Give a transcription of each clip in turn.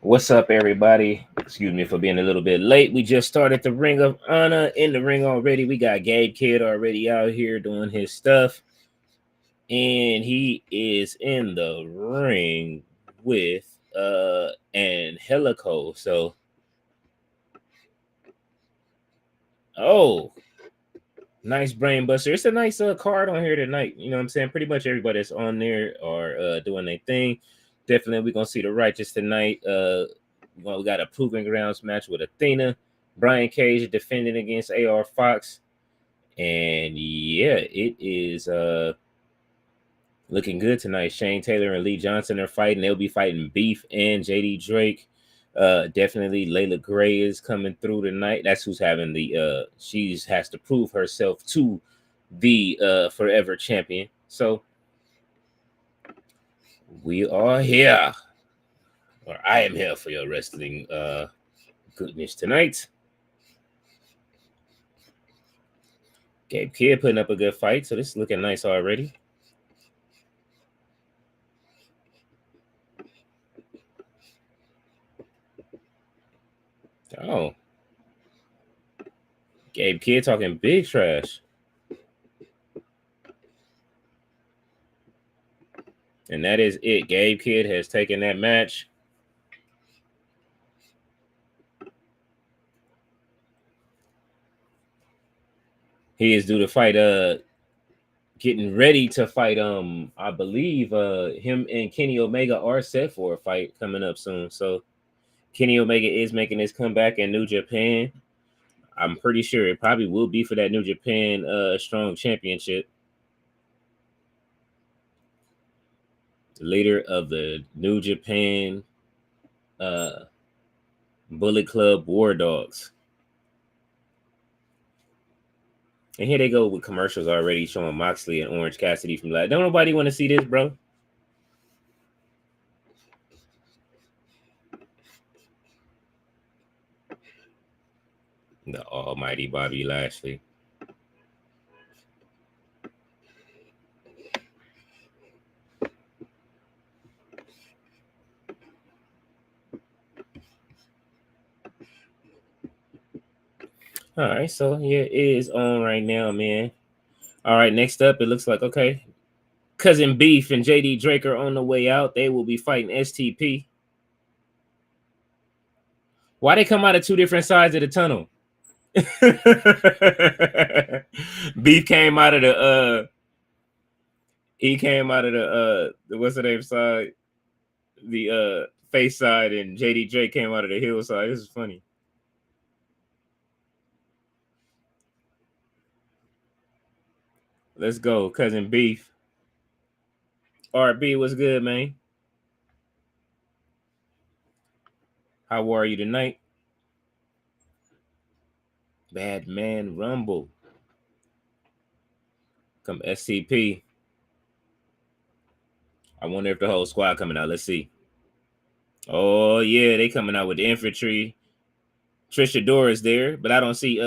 What's up, everybody? Excuse me for being a little bit late. We just started the Ring of Honor in the ring already. We got Gabe Kidd already out here doing his stuff, and he is in the ring with Angelico. So, oh, nice brain buster. It's a nice card on here tonight. You know what I'm saying? Pretty much everybody that's on there are doing their thing. Definitely, we're gonna see the Righteous tonight. We got a Proving Grounds match with Athena. Brian Cage defending against AR Fox. And yeah, it is looking good tonight. Shane Taylor and Lee Johnson are fighting. They'll be fighting Beef and JD Drake. Definitely Layla Gray is coming through tonight. That's who's having the she has to prove herself to the forever champion. So we are here. Or I am here for your wrestling goodness tonight. Gabe Kidd putting up a good fight, so this is looking nice already. Oh. Gabe Kidd talking big trash. And that is it. Gabe Kidd has taken that match. He is due to fight getting ready to fight I believe him and Kenny Omega are set for a fight coming up soon. So Kenny Omega is making his comeback in New Japan. I'm pretty sure it probably will be for that New Japan Strong Championship. The leader of the New Japan Bullet Club War Dogs. And here they go with commercials already showing Moxley and Orange Cassidy from last. Don't nobody want to see this, bro? The almighty Bobby Lashley. All right, so yeah, it is on right now, man. All right, next up, it looks like, okay, Cousin Beef and JD Drake are on the way out. They will be fighting STP. Why they come out of two different sides of the tunnel? Beef came out of the he came out of the what's the name side? The face side, and JD Drake came out of the heel side. This is funny. Let's go, Cousin Beef. RB, what's good, man? How are you tonight? Bad Man Rumble. Come SCP. I wonder if the whole squad coming out. Let's see. Oh yeah, they coming out with the infantry. Trisha Dora is there, but I don't see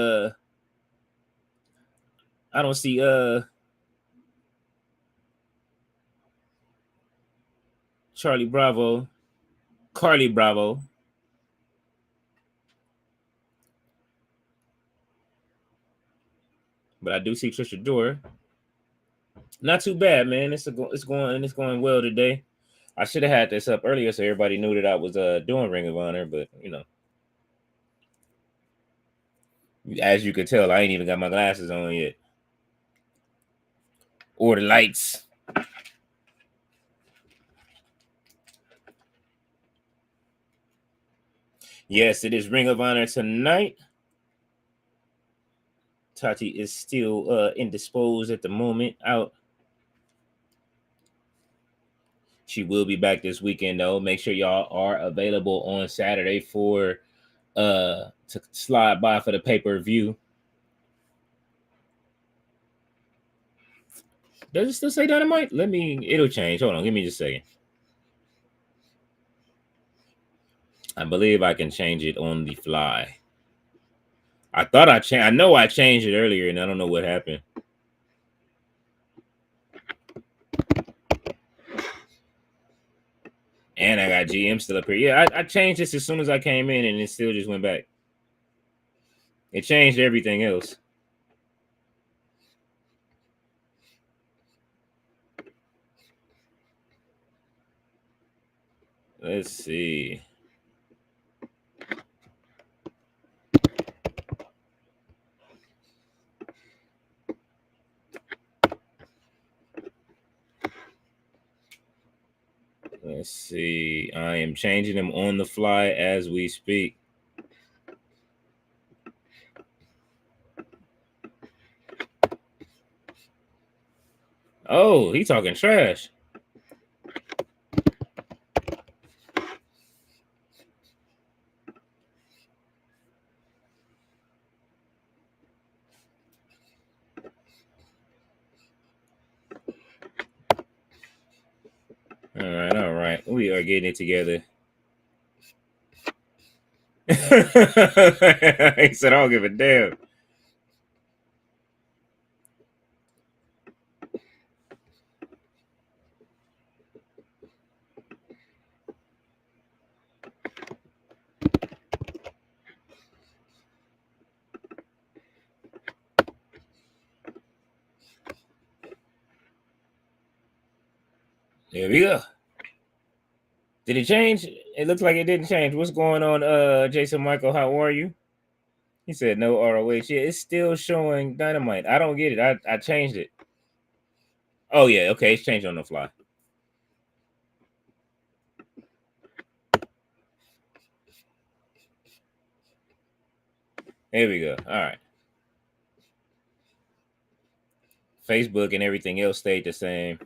Charlie Bravo, Carly Bravo. But I do see Trisha Dora. Not too bad, man. It's going well today. I should have had this up earlier so everybody knew that I was doing Ring of Honor, but you know. As you could tell, I ain't even got my glasses on yet. Or the lights. Yes, it is Ring of Honor tonight. Tati is still indisposed at the moment, out. She will be back this weekend, though. Make sure y'all are available on Saturday for to slide by for the pay-per-view. Does it still say Dynamite? It'll change. Hold on, give me just a second. I believe I can change it on the fly. I thought I know I changed it earlier, and I don't know what happened. And And I got GM still up here. Yeah, I changed this as soon as I came in, and it still just went back. It changed everything else. Let's see. Let's see. I am changing them on the fly as we speak. Oh, he talking trash. All right. We are getting it together. He said, I don't give a damn. There we go. Did it change? It looks like it didn't change. What's going on, Jason Michael? How are you? He said no ROH. Yeah, it's still showing Dynamite. I don't get it. I changed it. Oh yeah, okay, it's changed on the fly. There we go. All right. Facebook and everything else stayed the same.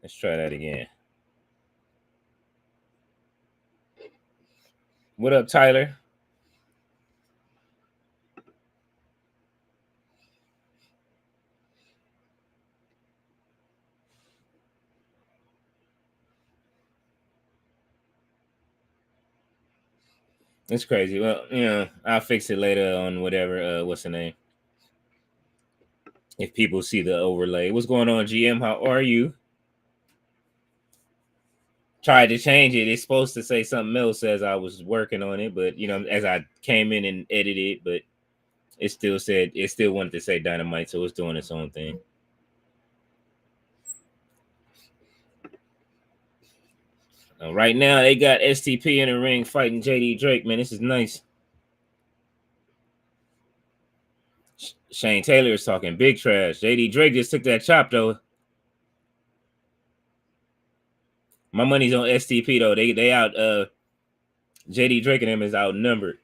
Let's try that again. What up, Tyler? It's crazy. Well, I'll fix it later on whatever. What's the name? If people see the overlay. What's going on, GM? How are you? Tried to change it. It's supposed to say something else as I was working on it, but as I came in and edited, but it still wanted to say Dynamite, so it's doing its own thing. Right now, they got STP in the ring fighting JD Drake. Man, this is nice. Shane Taylor is talking big trash. JD Drake just took that chop though. My money's on STP though. They out. JD Drake and him is outnumbered.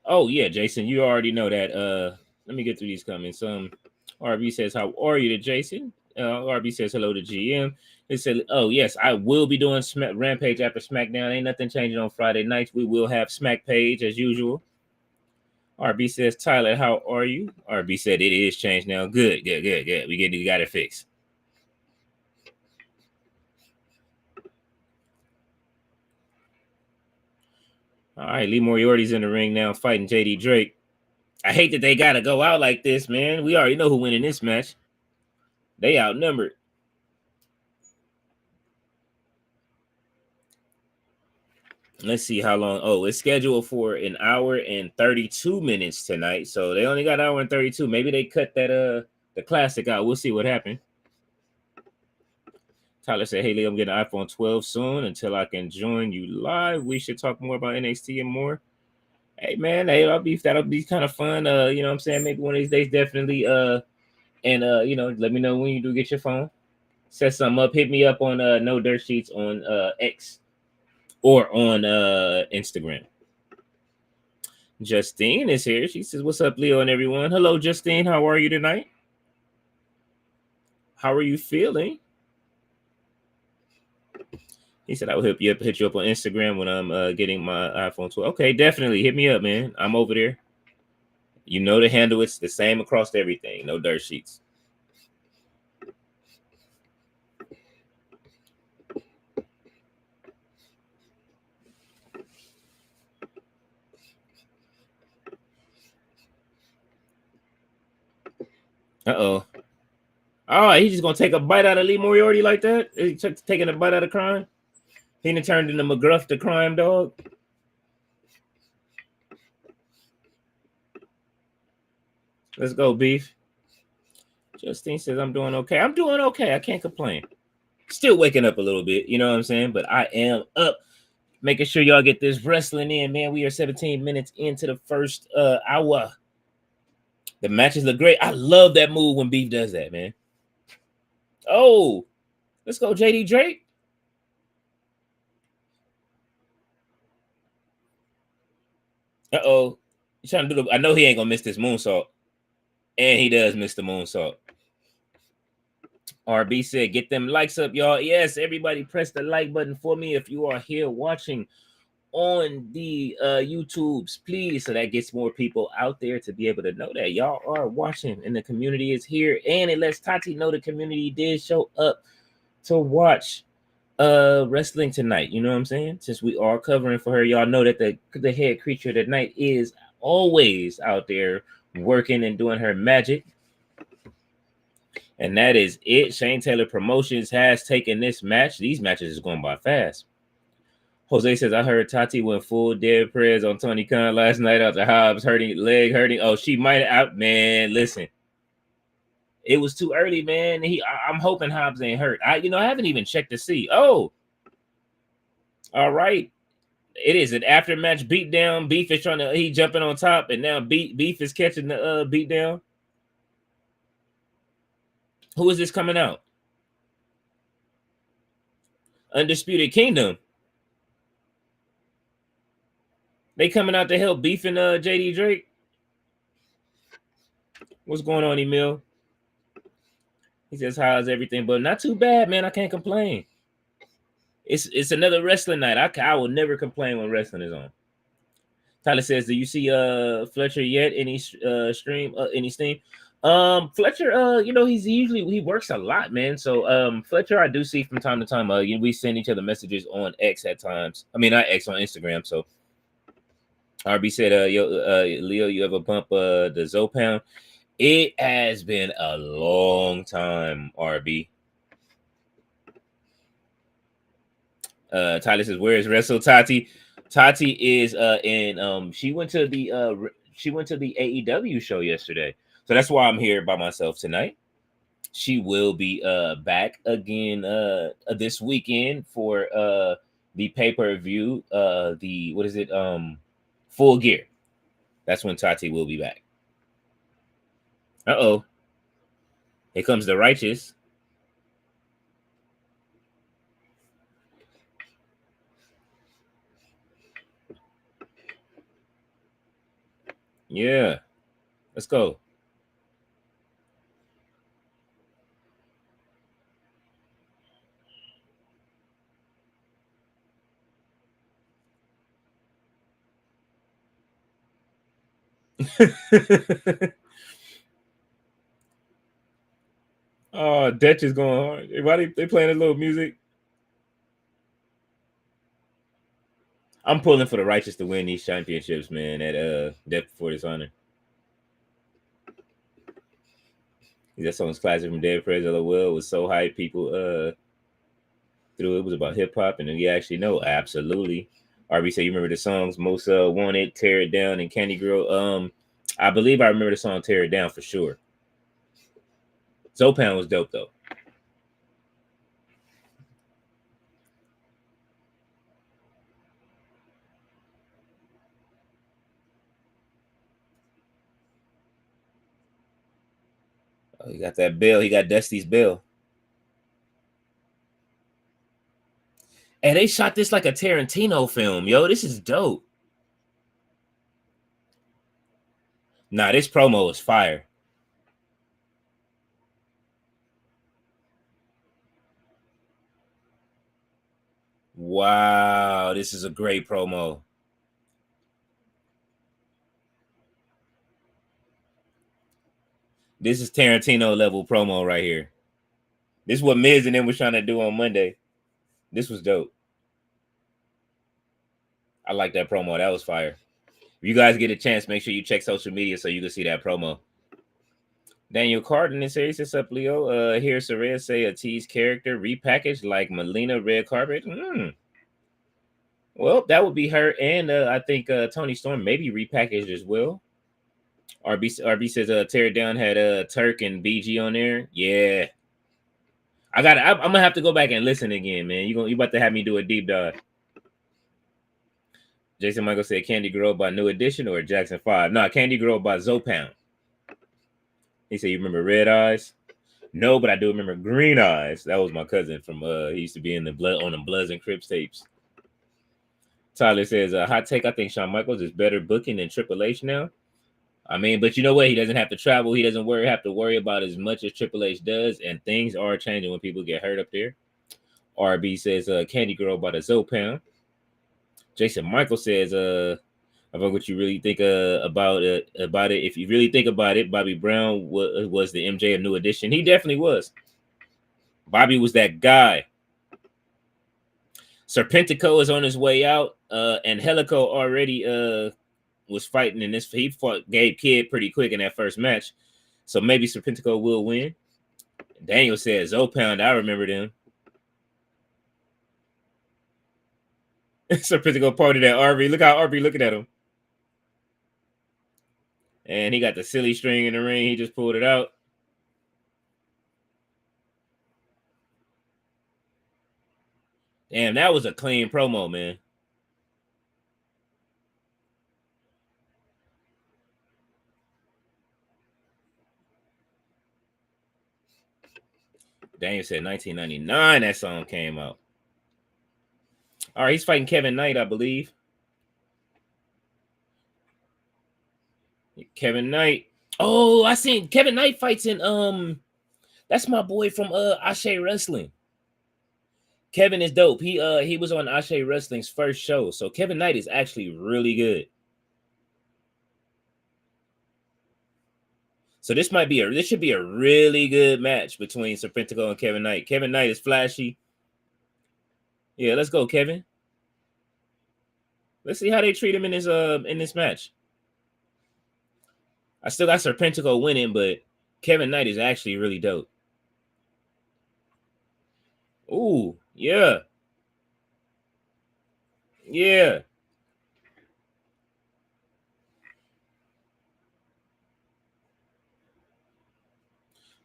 Oh yeah, Jason, you already know that. Let me get through these comments. RB says, "How are you to Jason?" RB says, "Hello to GM." He said, "Oh yes, I will be doing Rampage after SmackDown. Ain't nothing changing on Friday nights. We will have Smack Page as usual." RB says, "Tyler, how are you?" RB said, "It is changed now. Good. We got it fixed." All right, Lee Moriarty's in the ring now fighting JD Drake. I hate that they gotta go out like this, man. We already know who win in this match. They outnumbered. Let's see how long. Oh, it's scheduled for an hour and 32 minutes tonight. So they only got an hour and 32. Maybe they cut that the classic out. We'll see what happened. Tyler said, "Hey Lee, I'm getting an iPhone 12 soon. Until I can join you live, we should talk more about NXT and more." Hey man, hey, that'll be kind of fun. You know what I'm saying? Maybe one of these days, definitely. And let me know when you do get your phone. Set something up. Hit me up on No Dirt Sheets on X or on Instagram. Justine is here. She says, "What's up, Leo and everyone?" Hello, Justine. How are you tonight? How are you feeling? He said, "I will hit you up on Instagram when I'm getting my iPhone 12." Okay, definitely hit me up, man. I'm over there. You know the handle. It's the same across everything. No Dirt Sheets. Uh-oh. Oh, he's just gonna take a bite out of Lee Moriarty like that? He's taking a bite out of crime? He done turned into McGruff the crime dog. Let's go, Beef. Justine says, I'm doing okay. I'm doing okay. I can't complain. Still waking up a little bit, you know what I'm saying? But I am up. Making sure y'all get this wrestling in, man. We are 17 minutes into the first hour. The matches look great. I love that move when Beef does that, man. Oh, let's go, JD Drake. Uh-oh. He's trying to do the... I know he ain't gonna miss this moonsault. And he does miss the moonsault. RB said, get them likes up, y'all. Yes, everybody press the like button for me if you are here watching on the YouTubes, please, so that gets more people out there to be able to know that y'all are watching and the community is here, and it lets Tati know the community did show up to watch wrestling tonight. You know what I'm saying? Since we are covering for her, y'all know that the head creature tonight is always out there working and doing her magic. And that is it. Shane Taylor Promotions has taken this match. These matches is going by fast. Jose says, I heard Tati went full dead prayers on Tony Khan last night after Hobbs leg hurting. Oh, she might have, man, listen. It was too early, man. I'm hoping Hobbs ain't hurt. I haven't even checked to see. Oh, all right. It is an after match beatdown. Beef is he jumping on top, and now Beef is catching the beatdown. Who is this coming out? Undisputed Kingdom. They coming out to help Beef and JD Drake. What's going on, Emil? He says, how's everything? But not too bad, man. I can't complain. It's another wrestling night. I will never complain when wrestling is on. Tyler says, do you see Fletcher yet? Any stream? Any steam? Fletcher, he works a lot, man. So Fletcher, I do see from time to time. We send each other messages on X at times. I mean, not X, on Instagram. So RB said, Leo, you ever bump the Zopound? It has been a long time, RB. Tyler says, where is Wrestle Tati? Tati is she went to the AEW show yesterday. So that's why I'm here by myself tonight. She will be back again this weekend for the pay-per-view, Full Gear. That's when Tati will be back. Uh-oh. Here comes the Righteous. Yeah. Let's go. Oh, Dutch is going hard. Why they playing a little music? I'm pulling for the Righteous to win these championships, man, at Death Before Dishonor. That song's classic from Dead Prez LOL. It was so hype. People through it was about hip hop, and then you actually know. Absolutely. RB said, you remember the songs Most Wanted, Tear It Down, and Candy Girl? I believe I remember the song Tear It Down for sure. Zopan was dope though. Oh, he got that bell. He got Dusty's bell. And they shot this like a Tarantino film, yo. This is dope. Nah, this promo is fire. Wow, this is a great promo. This is Tarantino level promo right here. This is what Miz and them was trying to do on Monday. This was dope. I like that promo. That was fire. If you guys get a chance, make sure you check social media so you can see that promo. Daniel Carden says, "What's up, Leo? Here Soraya say a tease character repackaged like Melina red carpet. Well, that would be her, and I think Tony Storm maybe repackaged as well. RB says Tear It Down had Turk and BG on there. Yeah, I'm gonna have to go back and listen again, man. You about to have me do a deep dive. Jason Michael said Candy Girl by New Edition or Jackson 5. No, Candy Girl by Zopound. He said, you remember Red Eyes? No, but I do remember Green Eyes. That was my cousin from he used to be in the Bloods and Crips tapes. Tyler says, hot take, I think Shawn Michaels is better booking than Triple H now. I mean, but you know what? He doesn't have to travel. He doesn't have to worry about as much as Triple H does, and things are changing when people get hurt up there. RB says, Candy Girl by the Zopound. Jason Michael says, about what you really think about it. If you really think about it, Bobby Brown was the MJ of New Edition. He definitely was. Bobby was that guy. Serpentico is on his way out, and Helico already was fighting in this. He fought Gabe Kidd pretty quick in that first match, so maybe Serpentico will win. Daniel says, Zopound, I remember them. Serpentico parted at RB. Look how RB looking at him. And he got the silly string in the ring. He just pulled it out. Damn, that was a clean promo, man. Daniel said 1999 that song came out. All right, he's fighting Kevin Knight, I believe. Kevin Knight. Oh, I seen Kevin Knight fights in that's my boy from Ashe Wrestling. Kevin is dope. He was on Ashe Wrestling's first show. So Kevin Knight is actually really good. So this should be a really good match between Serpentico and Kevin Knight. Kevin Knight is flashy. Yeah, let's go, Kevin. Let's see how they treat him in this match. I still got Serpentico winning, but Kevin Knight is actually really dope. Ooh, yeah. Yeah.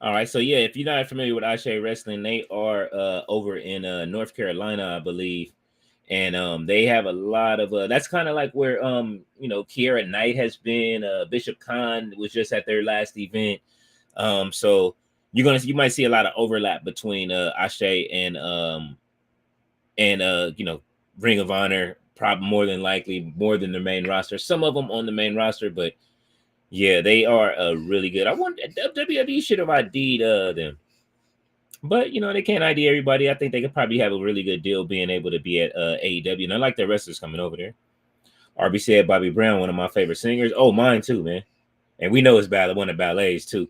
All right, so yeah, if you're not familiar with Ashe Wrestling, they are over in North Carolina, I believe, and they have a lot of that's kind of like where Kiera Knight has been. Bishop Khan was just at their last event, so you might see a lot of overlap between Ashe and Ring of Honor, probably more than likely more than the main roster. Some of them on the main roster, but yeah, they are really good. I want WWE should have ID'd them, but they can't ID everybody. I think they could probably have a really good deal being able to be at AEW, and I like the wrestlers coming over there. RB said Bobby Brown, one of my favorite singers. Oh, mine too, man. And we know it's one of ballets too.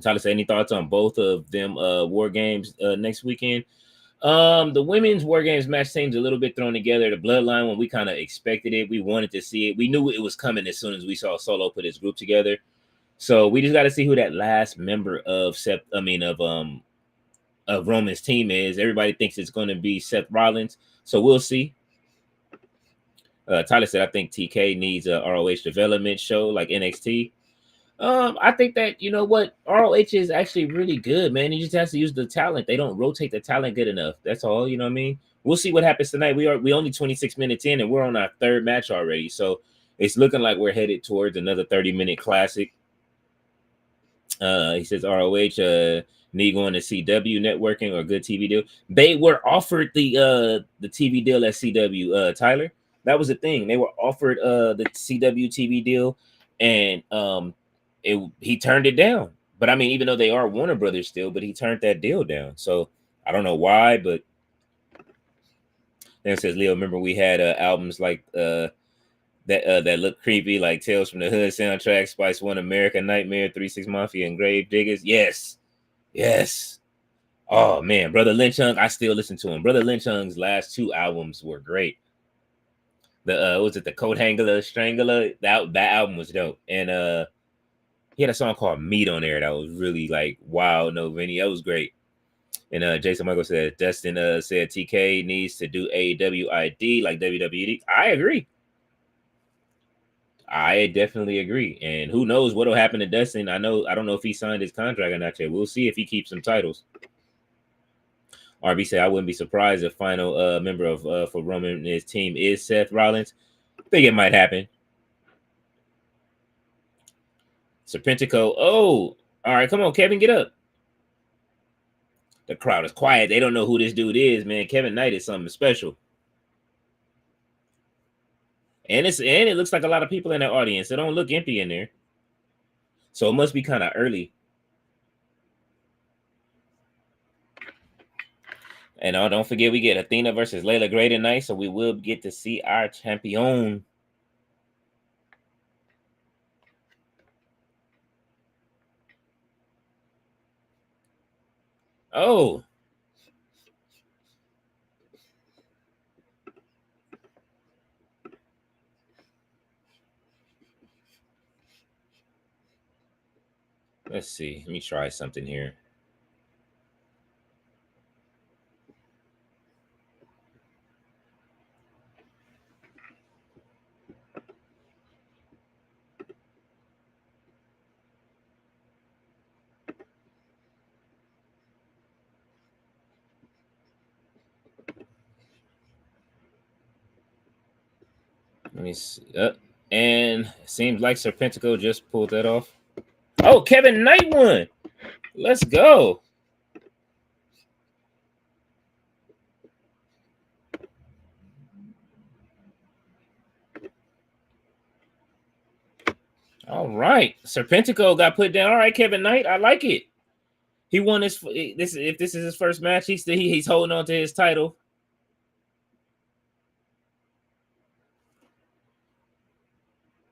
Tyler said, any thoughts on both of them War Games next weekend? The women's War Games match seems a little bit thrown together. The Bloodline, when we kind of expected it, we wanted to see it. We knew it was coming as soon as we saw Solo put his group together. So we just got to see who that last member of Roman's team is. Everybody thinks it's going to be Seth Rollins, so we'll see. Tyler said, I think TK needs a ROH development show like NXT. I think that ROH is actually really good, man. He just has to use the talent. They don't rotate the talent good enough. That's all. You know what I mean? We'll see what happens tonight. We only 26 minutes in, and we're on our third match already. So it's looking like we're headed towards another 30-minute classic. He says ROH need going to CW networking or good TV deal. They were offered the TV deal at CW. Tyler, that was the thing. They were offered the CW TV deal, and he turned it down. But I mean, even though they are Warner Brothers still, but he turned that deal down. So I don't know why, but then it says, Leo, remember we had albums like that look creepy, like Tales from the Hood soundtrack, Spice One, America Nightmare, 3-6 Mafia, and Grave Diggers. Yes. Oh man, Brother Lynch Hung, I still listen to him. Brother Lynch Hung's last two albums were great. The was it the Coat Hanger Strangler? That album was dope. And He had a song called Meat on there that was really like, wow, no, Vinny, that was great. And Jason Michael said, Dustin said TK needs to do AWID like WWE. I agree. I definitely agree. And who knows what'll happen to Dustin? I don't know if he signed his contract or not yet. We'll see if he keeps some titles. RB said, I wouldn't be surprised if final member of for Roman and his team is Seth Rollins. I think it might happen. Serpentico. Oh, all right. Come on, Kevin, get up. The crowd is quiet. They don't know who this dude is, man. Kevin Knight is something special. And it looks like a lot of people in the audience. It don't look empty in there. So it must be kind of early. And don't forget, we get Athena versus Layla Gray tonight, so we will get to see our champion. Oh. Let's see. Let me try something here. Let me see. And it seems like Serpentico just pulled that off. Oh, Kevin Knight won. Let's go. All right. Serpentico got put down. All right, Kevin Knight. I like it. He won this. If this is his first match, he's holding on to his title.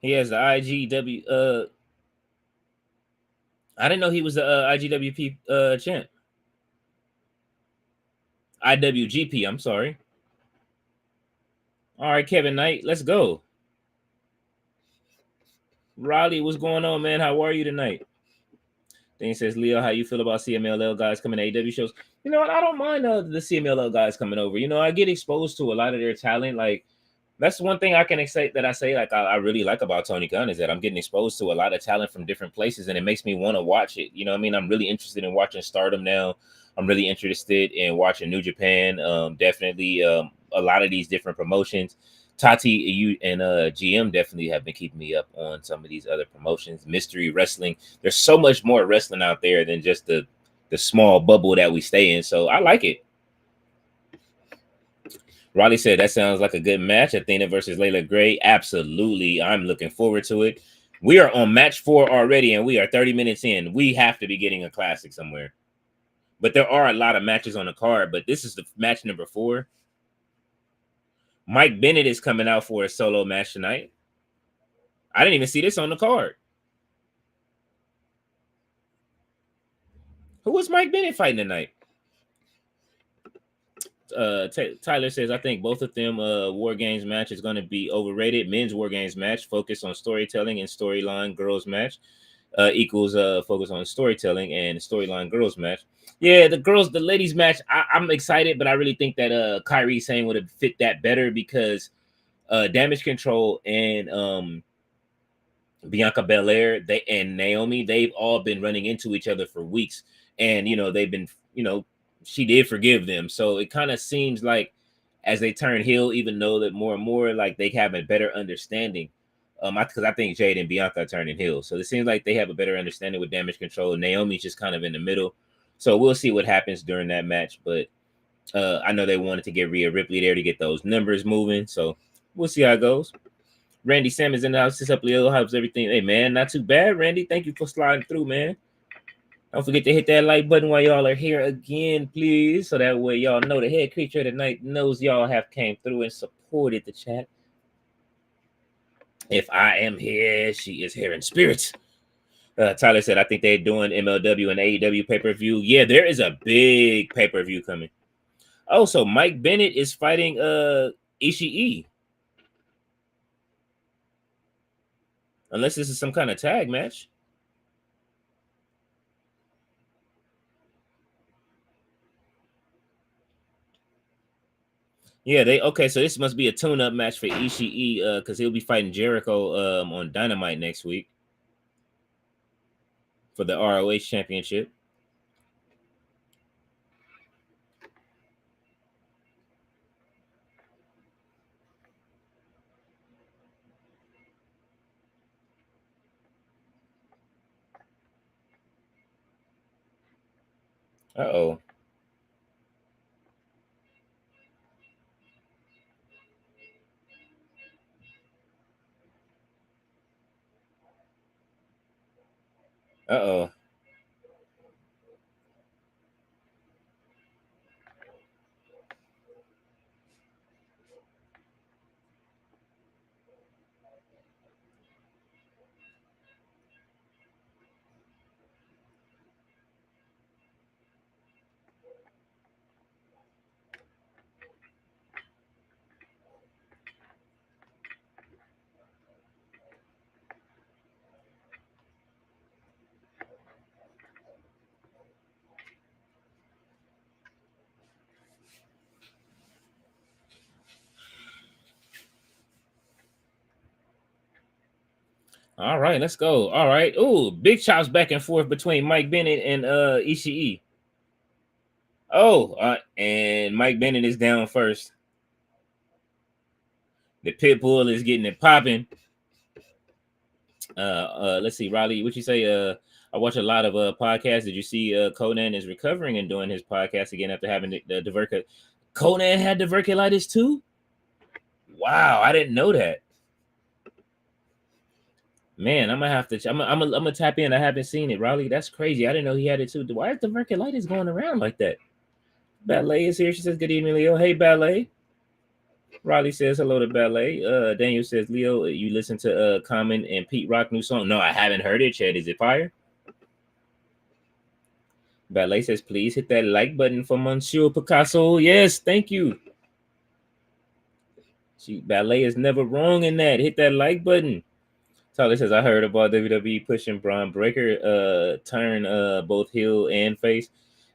He has the IGW. I didn't know he was the IGWP champ. IWGP. I'm sorry. All right, Kevin Knight. Let's go. Riley, what's going on, man? How are you tonight? Then he says, Leo, how you feel about CMLL guys coming to AW shows? You know what? I don't mind the CMLL guys coming over. You know, I get exposed to a lot of their talent. Like, that's one thing I can say that I really like about Tony Khan is that I'm getting exposed to a lot of talent from different places, and it makes me want to watch it. You know what I mean? I'm really interested in watching Stardom now. I'm really interested in watching New Japan. Definitely a lot of these different promotions. Tati, you and GM definitely have been keeping me up on some of these other promotions. Mystery wrestling. There's so much more wrestling out there than just the small bubble that we stay in. So I like it. Raleigh said that sounds like a good match. Athena versus Layla Gray. Absolutely. I'm looking forward to it. We are on match 4 already, and we are 30 minutes in. We have to be getting a classic somewhere. But there are a lot of matches on the card, but this is the match number 4. Mike Bennett is coming out for a solo match tonight. I didn't even see this on the card. Who was Mike Bennett fighting tonight? Tyler says, I think both of them War Games match is going to be overrated. Men's War Games match focus on storytelling and storyline. Girls match equals focus on storytelling and storyline. Girls match. Yeah, the ladies match. I'm excited, but I really think that Kyrie Sane would have fit that better because Damage Control and Bianca Belair, they and Naomi, they've all been running into each other for weeks, and they've been she did forgive them, so it kind of seems like as they turn heel, even though that more and more like they have a better understanding. Because I think Jade and Bianca are turning heel, so it seems like they have a better understanding with Damage Control. Naomi's just kind of in the middle, so we'll see what happens during that match. But I know they wanted to get Rhea Ripley there to get those numbers moving, so we'll see how it goes. Randy Simmons in the house. What's up, Leo? How's everything? Hey, man, not too bad, Randy. Thank you for sliding through, man. Don't forget to hit that like button while y'all are here again, please. So that way y'all know the head creature tonight knows y'all have came through and supported the chat. If I am here, she is here in spirit. Tyler said, I think they're doing MLW and AEW pay-per-view. Yeah, there is a big pay-per-view coming. Oh, so Mike Bennett is fighting Ishii. Unless this is some kind of tag match. Yeah, they okay. So this must be a tune-up match for Ishii, because he'll be fighting Jericho on Dynamite next week for the ROH Championship. Uh-oh. Uh-oh. All right, let's go. All right. Ooh, big chops back and forth between Mike Bennett and Ishii. Oh, and Mike Bennett is down first. The pit bull is getting it popping. Let's see, Riley, what you say? I watch a lot of podcasts. Did you see Conan is recovering and doing his podcast again after having the divercut? Conan had diverculitis too? Wow, I didn't know that. Man, I'm gonna have to. I'm gonna tap in. I haven't seen it, Riley. That's crazy. I didn't know he had it too. Why is diverculitis going around like that? Ballet is here. She says, "Good evening, Leo." Hey, Ballet. Riley says hello to Ballet. Daniel says, "Leo, you listen to Common and Pete Rock new song?" No, I haven't heard it yet. Is it fire? Ballet says, "Please hit that like button for Monsieur Picasso." Yes, thank you. Ballet is never wrong in that. Hit that like button. Tyler says, I heard about WWE pushing Braun Breaker turn both heel and face.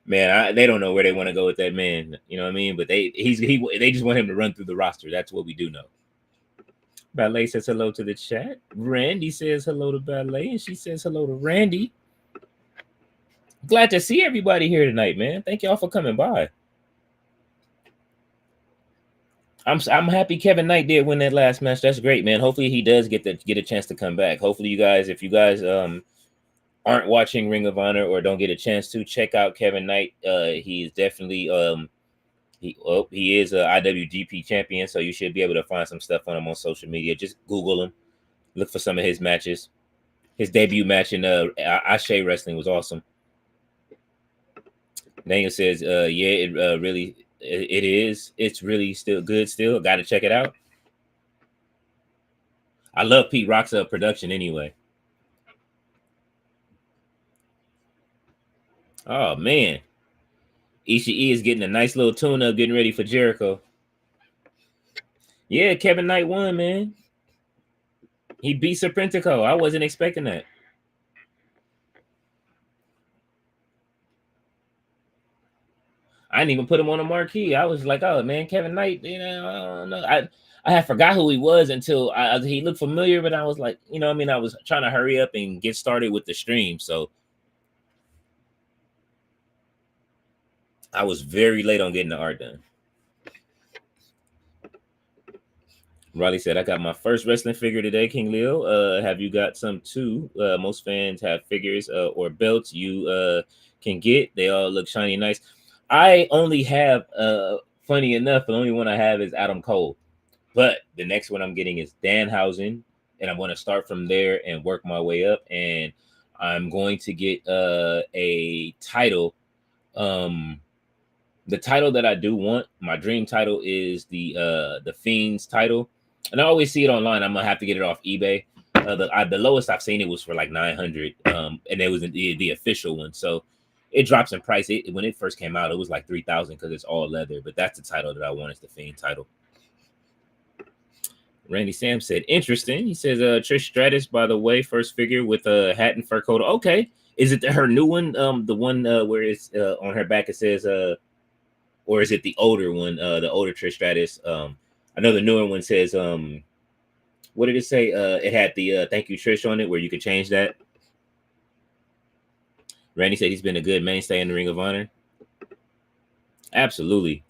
Man, they don't know where they want to go with that man. You know what I mean? But they just want him to run through the roster. That's what we do know. Ballet says hello to the chat. Randy says hello to Ballet, and she says hello to Randy. Glad to see everybody here tonight, man. Thank y'all for coming by. I'm happy Kevin Knight did win that last match. That's great, man. Hopefully he does get a chance to come back. Hopefully you guys, if you guys aren't watching Ring of Honor or don't get a chance to check out Kevin Knight, he's definitely he is a IWGP champion, so you should be able to find some stuff on him on social media. Just Google him, look for some of his matches. His debut match in Ashe Wrestling was awesome. Daniel says, yeah, it really it is. It's really still good. Still, got to check it out. I love Pete Rock's production anyway. Oh man, Ishii is getting a nice little tune up, getting ready for Jericho. Yeah, Kevin Knight won, man. He beat Serpentico. I wasn't expecting that. I didn't even put him on a marquee. I was like, oh man, Kevin Knight. You know, I don't know. I had forgot who he was until he looked familiar, but I was like, you know, I mean, I was trying to hurry up and get started with the stream, so I was very late on getting the art done. Riley said, I got my first wrestling figure today, King Leo. Have you got some too? Most fans have figures or belts you can get. They all look shiny nice. I only have, funny enough, the only one I have is Adam Cole. But the next one I'm getting is Danhausen. And I'm going to start from there and work my way up. And I'm going to get a title. The title that I do want, my dream title is the Fiend's title, and I always see it online. I'm gonna have to get it off eBay. The lowest I've seen it was for like 900, and it was the official one. So it drops in price. When it first came out, it was like 3,000 because it's all leather. But that's the title that I want, is the Fiend title. Randy Sam said, interesting. He says, Trish Stratus, by the way, first figure with a hat and fur coat. Okay, is it her new one? The one where it's on her back it says or is it the older one? The older Trish Stratus. I know the newer one says what did it say? It had the thank you Trish on it, where you could change that. Randy said he's been a good mainstay in the Ring of Honor. Absolutely.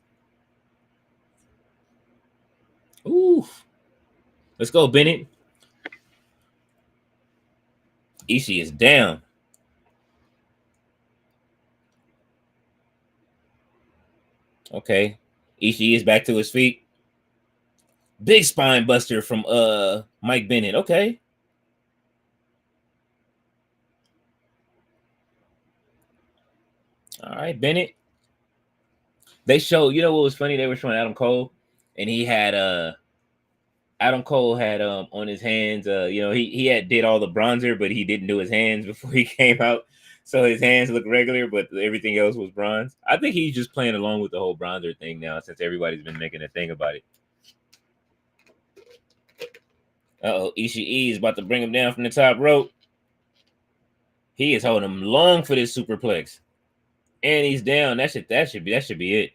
Ooh. Let's go, Bennett. Ishii is down. Okay. Ishii is back to his feet. Big spine buster from Mike Bennett. Okay. All right, Bennett. They showed, you know what was funny? They were showing Adam Cole, and he had Adam Cole had on his hands, you know, he had did all the bronzer, but he didn't do his hands before he came out. So his hands look regular, but everything else was bronze. I think he's just playing along with the whole bronzer thing now, since everybody's been making a thing about it. Uh-oh, Ishii is about to bring him down from the top rope. He is holding him long for this superplex. And he's down. That should be it.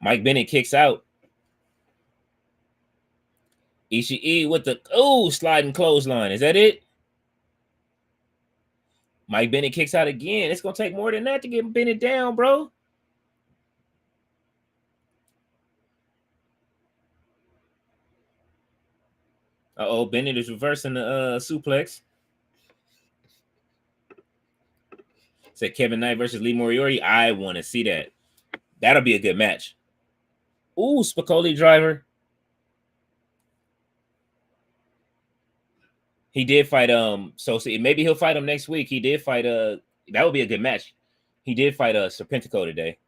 Mike Bennett kicks out. Ishii with the sliding clothesline. Is that it? Mike Bennett kicks out again. It's gonna take more than that to get Bennett down, bro. Uh-oh, Bennett is reversing the suplex. Said Kevin Knight versus Lee Moriarty. I want to see that. That'll be a good match. Ooh, Spicoli driver. He did fight so see, maybe he'll fight him next week. He did fight that would be a good match. He did fight Serpentico today.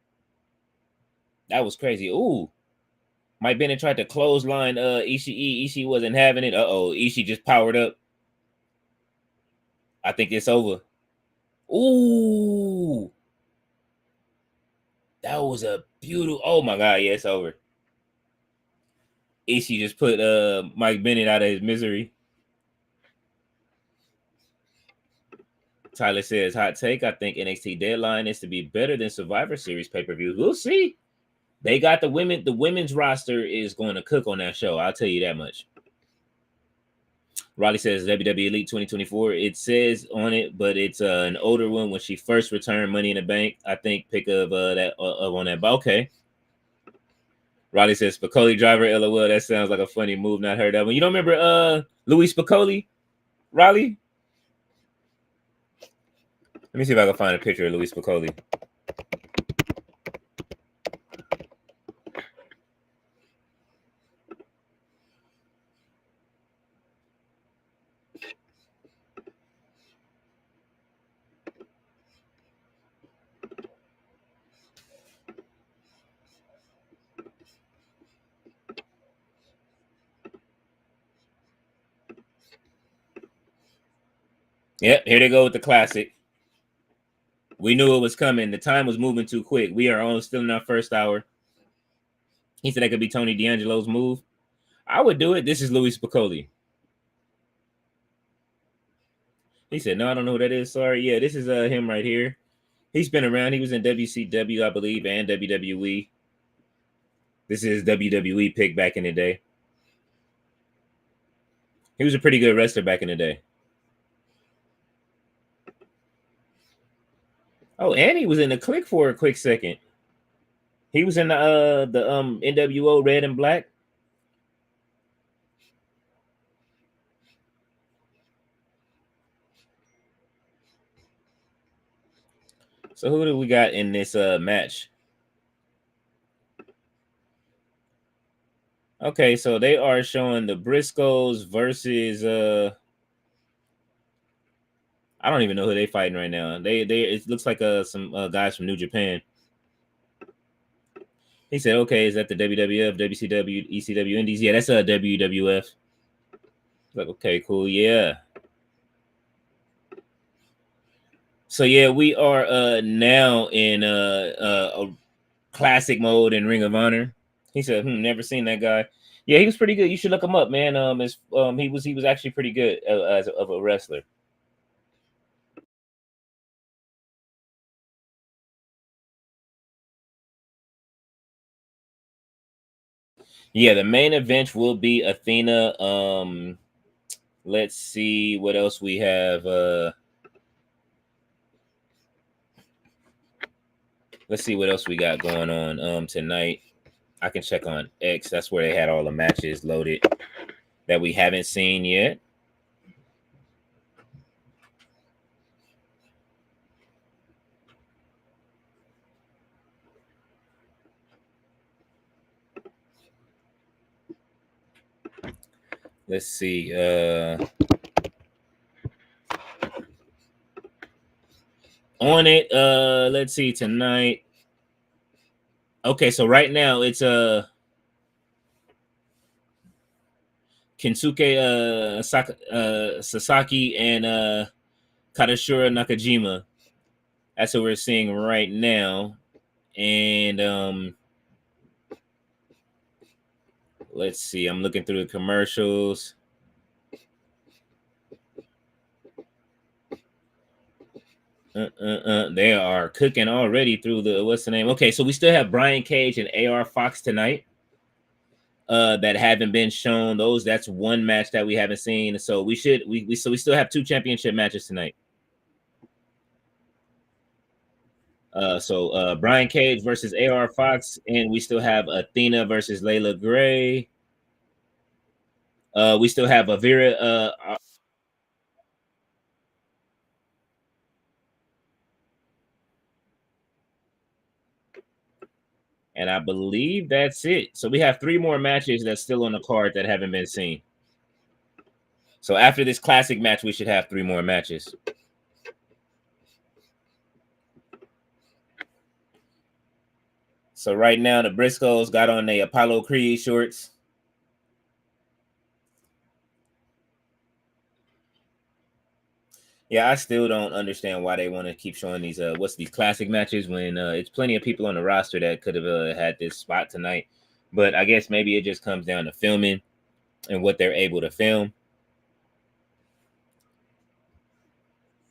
That was crazy. Ooh. Mike Bennett tried to clothesline Ishii. Ishii wasn't having it. Uh-oh. Ishii just powered up. I think it's over. Ooh. That was a beautiful. Oh my god, yeah, it's over. Ishii just put Mike Bennett out of his misery. Tyler says, hot take. I think NXT Deadline is to be better than Survivor Series pay-per-views. We'll see. They got the women. The women's roster is going to cook on that show. I'll tell you that much. Riley says WWE Elite 2024. It says on it, but it's an older one when she first returned Money in the Bank. I think pick of that on that. But okay. Riley says Spicoli driver. LOL. That sounds like a funny move. Not heard that one. You don't remember Louis Spicoli, Riley? Let me see if I can find a picture of Louis Spicoli. Yep, here they go with the classic. We knew it was coming. The time was moving too quick. We are still in our first hour. He said that could be Tony D'Angelo's move. I would do it. This is Louis Spicoli. He said, no, I don't know who that is. Sorry. Yeah, this is him right here. He's been around. He was in WCW, I believe, and WWE. This is WWE pick back in the day. He was a pretty good wrestler back in the day. Oh, and he was in the Click for a quick second. He was in the NWO Red and Black. So who do we got in this match? Okay, so they are showing the Briscoes versus I don't even know who they fighting right now. They it looks like some guys from New Japan. He said, okay, is that the WWF, WCW, ECW Indies? Yeah, that's a WWF. Like, okay, cool, yeah. So yeah, we are now in a classic mode in Ring of Honor. He said, never seen that guy. Yeah, he was pretty good. You should look him up, man. He was actually pretty good as of a wrestler. Yeah, the main event will be Athena. Let's see what else we have. Let's see what else we got going on tonight. I can check on X. That's where they had all the matches loaded that we haven't seen yet. Let's see. On it, let's see tonight. Okay, so right now it's Kensuke Sasaki and Kadashura Nakajima. That's what we're seeing right now. And let's see. I'm looking through the commercials. They are cooking already through the what's the name? Okay, so we still have Brian Cage and AR Fox tonight. That haven't been shown. That's one match that we haven't seen. So we still have 2 championship matches tonight. So Brian Cage versus AR Fox, and we still have Athena versus Layla Gray. We still have Avira. And I believe that's it. So we have 3 more matches that's still on the card that haven't been seen. So after this classic match, we should have 3 more matches. So right now, the Briscoes got on the Apollo Creed shorts. Yeah, I still don't understand why they want to keep showing these these classic matches when it's plenty of people on the roster that could have had this spot tonight. But I guess maybe it just comes down to filming and what they're able to film.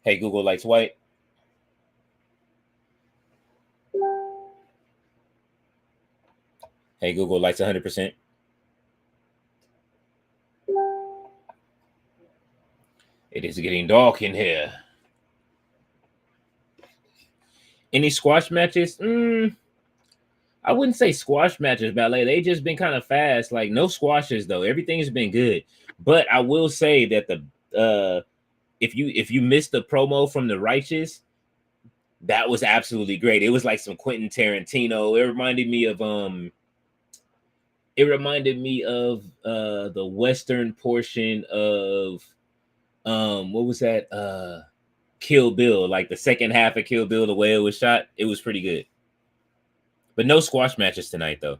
Hey, Google likes white. Hey, Google likes 100%. It is getting dark in here. Any squash matches? I wouldn't say squash matches, ballet. They just been kind of fast. Like no squashes though. Everything's been good. But I will say that the if you missed the promo from the Righteous, that was absolutely great. It was like some Quentin Tarantino. It reminded me of the western portion of what was that? Kill Bill, like the second half of Kill Bill, the way it was shot. It was pretty good. But no squash matches tonight though.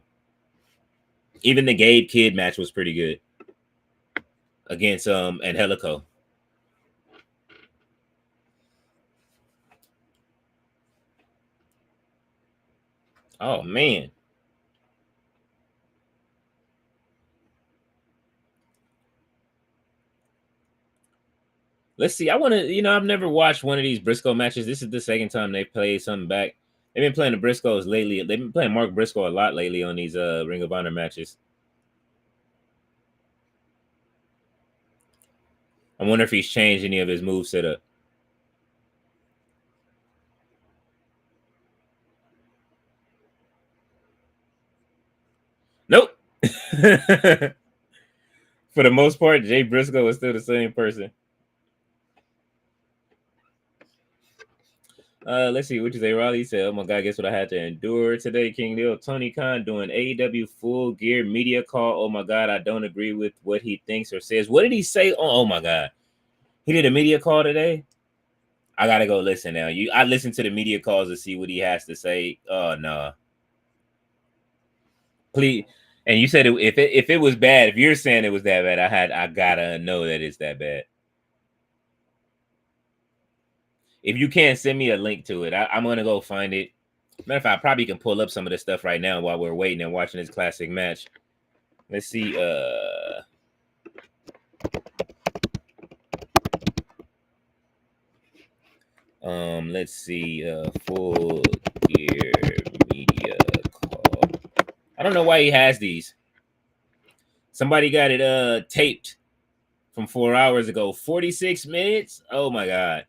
Even the Gabe Kidd match was pretty good against Angelico. Oh man. Let's see. I want to, I've never watched one of these Briscoe matches. This is the second time they played something back. They've been playing the Briscoes lately. They've been playing Mark Briscoe a lot lately on these Ring of Honor matches. I wonder if he's changed any of his move setup. Nope. For the most part, Jay Briscoe is still the same person. Let's see. What you say, Raleigh said, "Oh my God, guess what I had to endure today, King Leo? Tony Khan doing AEW Full Gear media call. Oh my God, I don't agree with what he thinks or says. What did he say? Oh my God, he did a media call today. I gotta go listen now. I listen to the media calls to see what he has to say. Oh no, please." And you said if it was bad, if you're saying it was that bad, I gotta know that it's that bad. If you can't send me a link to it, I'm gonna go find it. Matter of fact, I probably can pull up some of this stuff right now while we're waiting and watching this classic match. Let's see. Let's see. Full Gear media call. I don't know why he has these. Somebody got it taped from 4 hours ago. 46 minutes. Oh my god.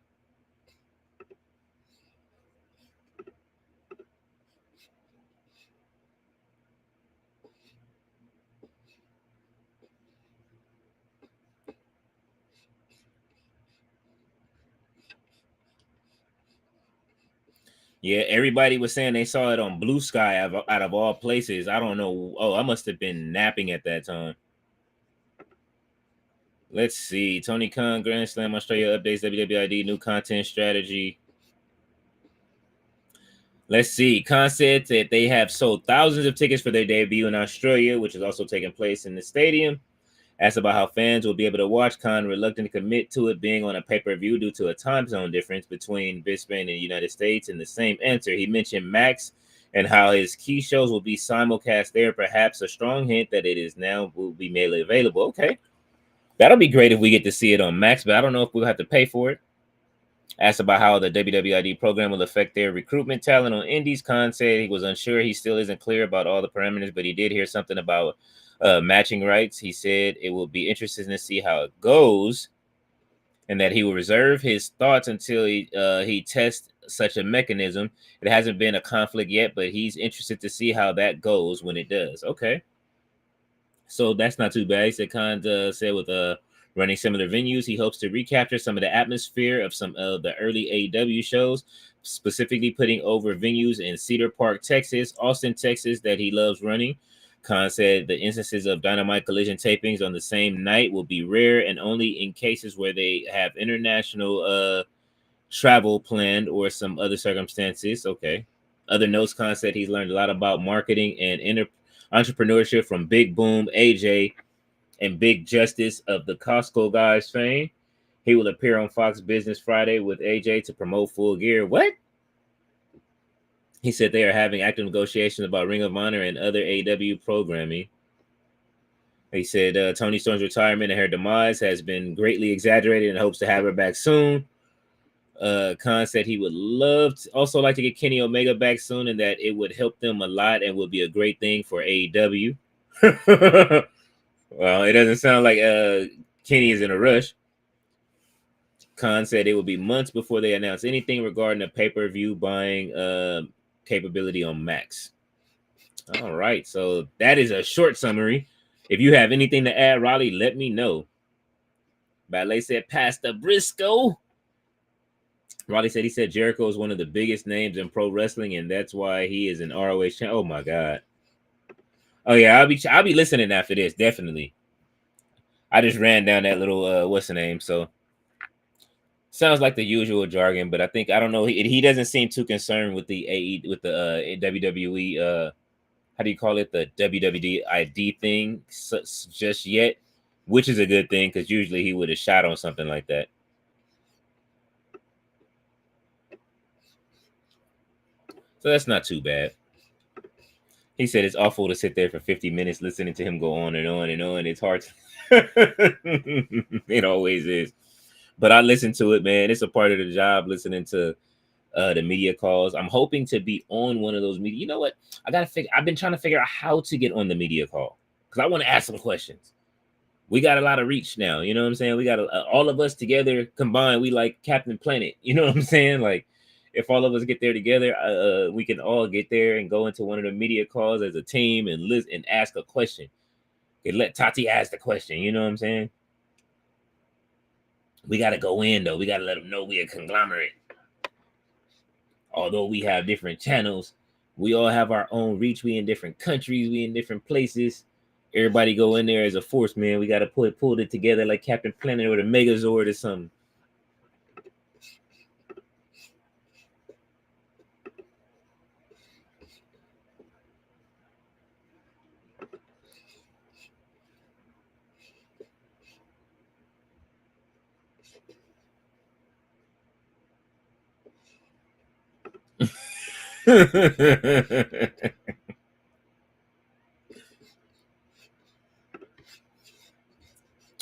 Yeah, everybody was saying they saw it on Blue Sky out of all places. I don't know. Oh, I must have been napping at that time. Let's see. Tony Khan, Grand Slam Australia updates WWID new content strategy. Let's see. Khan said that they have sold thousands of tickets for their debut in Australia, which is also taking place in the stadium. Asked about how fans will be able to watch, Khan reluctant to commit to it being on a pay-per-view due to a time zone difference between Brisbane and the United States. In the same answer, he mentioned Max and how his key shows will be simulcast there, perhaps a strong hint that it is now will be made available. Okay. That'll be great if we get to see it on Max, but I don't know if we'll have to pay for it. Asked about how the WWID program will affect their recruitment talent on indies, Khan said he was unsure. He still isn't clear about all the parameters, but he did hear something about matching rights. He said it will be interesting to see how it goes, and that he will reserve his thoughts until he tests such a mechanism. It hasn't been a conflict yet, but he's interested to see how that goes when it does. Okay. So that's not too bad. He said Khan said with running similar venues, he hopes to recapture some of the atmosphere of some of the early AEW shows, specifically putting over venues in Cedar Park, Texas, Austin, Texas, that he loves running. Khan said the instances of Dynamite Collision tapings on the same night will be rare and only in cases where they have international travel planned or some other circumstances. Okay. Other notes, Khan said he's learned a lot about marketing and entrepreneurship from Big Boom, AJ, and Big Justice of the Costco guys fame. He will appear on Fox Business Friday with AJ to promote Full Gear. What? He said they are having active negotiations about Ring of Honor and other AW programming. He said Tony Storm's retirement and her demise has been greatly exaggerated and hopes to have her back soon. Khan said he would also like to get Kenny Omega back soon and that it would help them a lot and would be a great thing for AEW. Well, it doesn't sound like Kenny is in a rush. Khan said it will be months before they announce anything regarding a pay-per-view buying capability on Max. All right, so that is a short summary. If you have anything to add, Raleigh, let me know. Ballet said, Pastor Briscoe. Raleigh said he said Jericho is one of the biggest names in pro wrestling, and that's why he is an ROH champ. Oh my god. Oh yeah, I'll be listening after this, definitely. I just ran down that little what's the name, so sounds like the usual jargon, but I don't know. He doesn't seem too concerned with the WWE. How do you call it? The WWD thing just yet, which is a good thing because usually he would have shot on something like that. So that's not too bad. He said it's awful to sit there for 50 minutes listening to him go on and on and on. It's hard. It always is. But I listen to it, man. It's a part of the job listening to the media calls. I'm hoping to be on one of those media. You know what? I've been trying to figure out how to get on the media call because I want to ask some questions. We got a lot of reach now. You know what I'm saying? We got all of us together combined. We like Captain Planet. You know what I'm saying? Like, if all of us get there together, we can all get there and go into one of the media calls as a team and listen and ask a question. And let Tati ask the question. You know what I'm saying? We got to go in, though. We got to let them know we're a conglomerate. Although we have different channels, we all have our own reach. We in different countries. We in different places. Everybody go in there as a force, man. We got to pull it together like Captain Planet or the Megazord or something.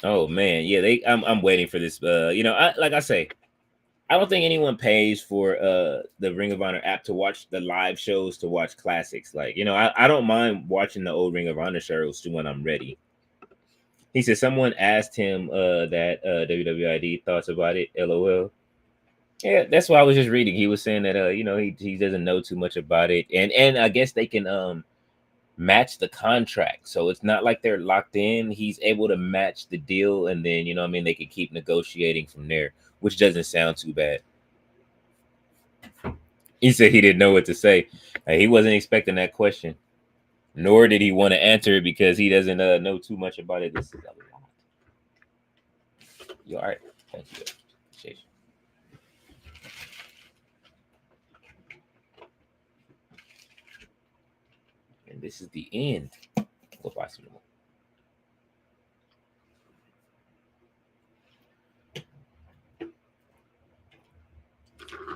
Oh man, yeah, I'm waiting for this. Like I say, I don't think anyone pays for the Ring of Honor app to watch the live shows to watch classics. Like, I don't mind watching the old Ring of Honor shows when I'm ready. He said someone asked him that WWID thoughts about it. LOL. Yeah, that's what I was just reading. He was saying that he doesn't know too much about it, and I guess they can match the contract, so it's not like they're locked in. He's able to match the deal, and then they can keep negotiating from there, which doesn't sound too bad. He said he didn't know what to say. He wasn't expecting that question, nor did he want to answer it because he doesn't know too much about it. This is a lot. You all right? Thank you. Appreciate you. And this is the end. We'll buy some more.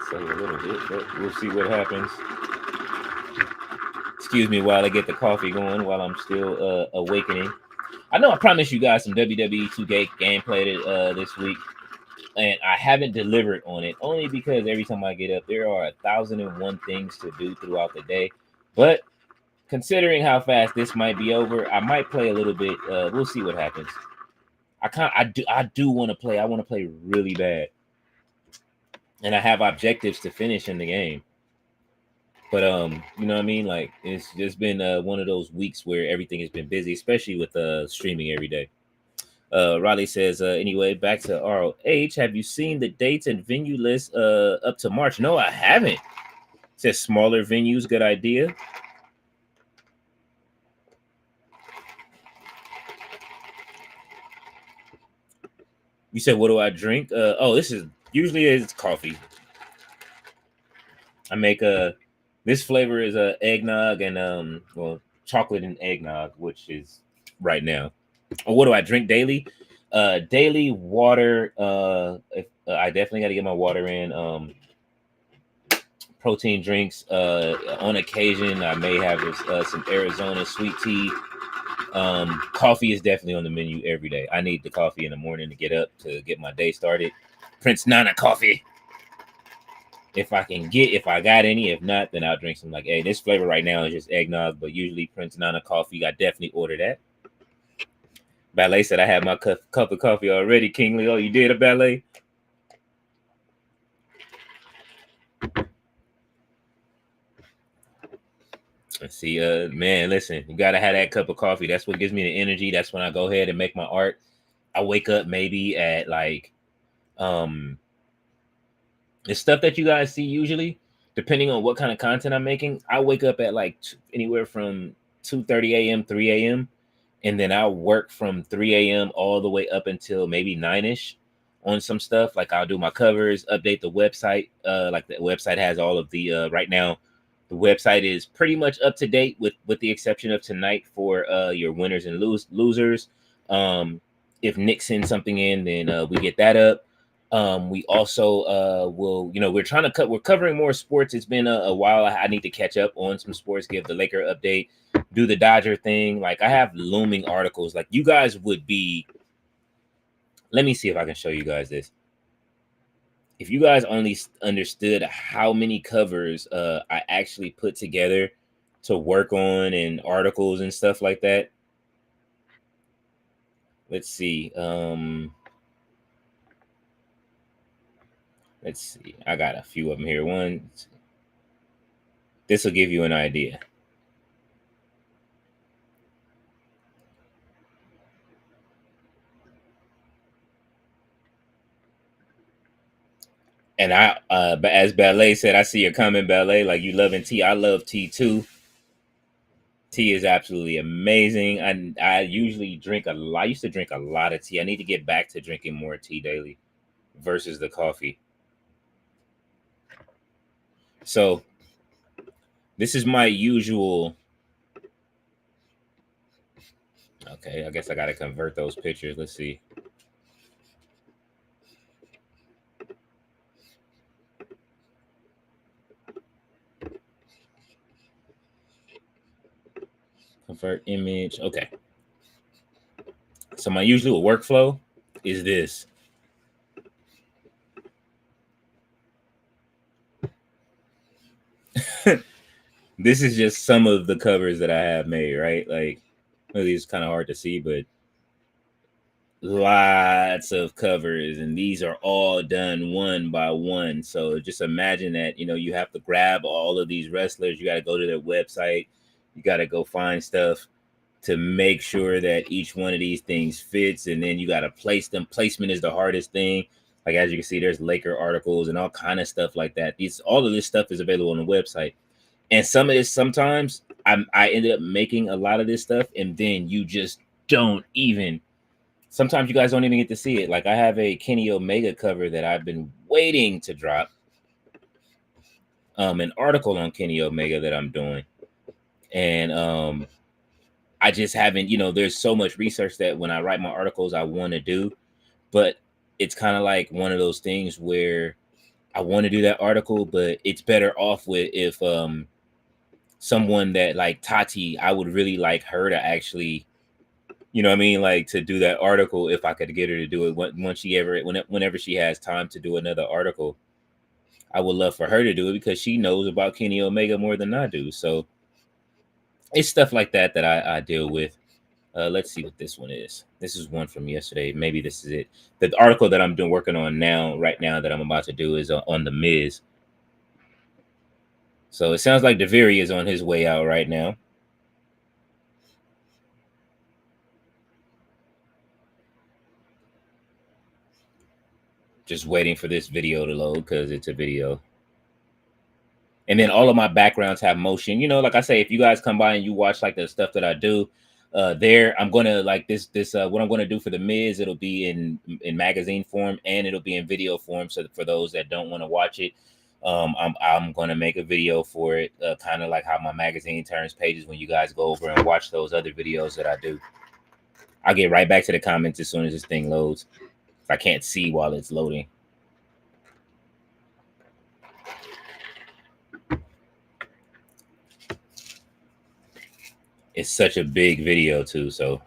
Say a little bit, but we'll see what happens. Excuse me while I get the coffee going, while I'm still awakening. I know I promised you guys some WWE 2K gameplay this week, and I haven't delivered on it, only because every time I get up, there are 1,001 things to do throughout the day. But considering how fast this might be over, I might play a little bit. We'll see what happens. I do want to play. I want to play really bad, and I have objectives to finish in the game. But you know what I mean? Like, it's just been one of those weeks where everything has been busy, especially with streaming every day. Riley says, anyway, back to ROH. Have you seen the dates and venue list up to March? No, I haven't. It says smaller venues, good idea. You said, what do I drink? This is usually it's coffee. I make this flavor is eggnog and chocolate and eggnog, which is right now. What do I drink daily? Daily water. I definitely got to get my water in. Protein drinks. On occasion, I may have some Arizona sweet tea. Coffee is definitely on the menu every day. I need the coffee in the morning to get up to get my day started. Prince Nana coffee. If I got any. If not, then I'll drink some. Like, hey, this flavor right now is just eggnog, but usually Prince Nana coffee. I definitely order that. Ballet said I had my cup of coffee already. King Leo, you did a ballet? Let's see, man, listen, you gotta have that cup of coffee. That's what gives me the energy. That's when I go ahead and make my art. I wake up maybe at like the stuff that you guys see usually, depending on what kind of content I'm making. I wake up at like anywhere from 2:30 a.m., 3 a.m. And then I'll work from 3 a.m. all the way up until maybe 9ish on some stuff. Like, I'll do my covers, update the website. Like, the website has all of the right now. The website is pretty much up to date with the exception of tonight for your winners and losers. If Nick sends something in, then we get that up. We also will, we're covering more sports. It's been a while. I need to catch up on some sports, give the Laker update, do the Dodger thing. Like, I have looming articles. Like, you guys would be. Let me see if I can show you guys this. If you guys only understood how many covers I actually put together to work on and articles and stuff like that. Let's see. Let's see. I got a few of them here. One. This will give you an idea. And as Ballet said, I see your comment, Ballet. Like, you loving tea. I love tea too. Tea is absolutely amazing. I usually drink a lot. I used to drink a lot of tea. I need to get back to drinking more tea daily versus the coffee. So this is my usual. Okay, I guess I got to convert those pictures. Let's see. Convert image. Okay. So my usual workflow is this. This is just some of the covers that I have made, right? Like, well, these kind of hard to see, but lots of covers, and these are all done one by one. So just imagine that, you know, you have to grab all of these wrestlers, you got to go to their website, you got to go find stuff to make sure that each one of these things fits, and then you got to place them. Placement is the hardest thing. Like, as you can see, there's Laker articles and all kind of stuff like that. All of this stuff is available on the website. And some of this, sometimes I ended up making a lot of this stuff, and then you just don't even, sometimes you guys don't even get to see it. Like, I have a Kenny Omega cover that I've been waiting to drop, an article on Kenny Omega that I'm doing, and I just haven't, you know, there's so much research that when I write my articles I want to do, but it's kind of like one of those things where I want to do that article, but it's better off with if someone that like Tati, I would really like her to actually, you know what I mean, like to do that article. If I could get her to do it whenever she has time to do another article, I would love for her to do it because she knows about Kenny Omega more than I do. So it's stuff like that that I deal with. Let's see what this one is. This is one from yesterday. Maybe this is it. The article that I'm working on right now that I'm about to do is on the Miz. So it sounds like Deviri is on his way out right now. Just waiting for this video to load because it's a video. And then all of my backgrounds have motion. You know, like I say, if you guys come by and you watch like the stuff that I do, there I'm gonna like this what I'm gonna do for the Miz, it'll be in magazine form and it'll be in video form. So for those that don't want to watch it, I'm gonna make a video for it, kind of like how my magazine turns pages when you guys go over and watch those other videos that I do. I'll get right back to the comments as soon as this thing loads. If I can't see while it's loading. It's such a big video too, so,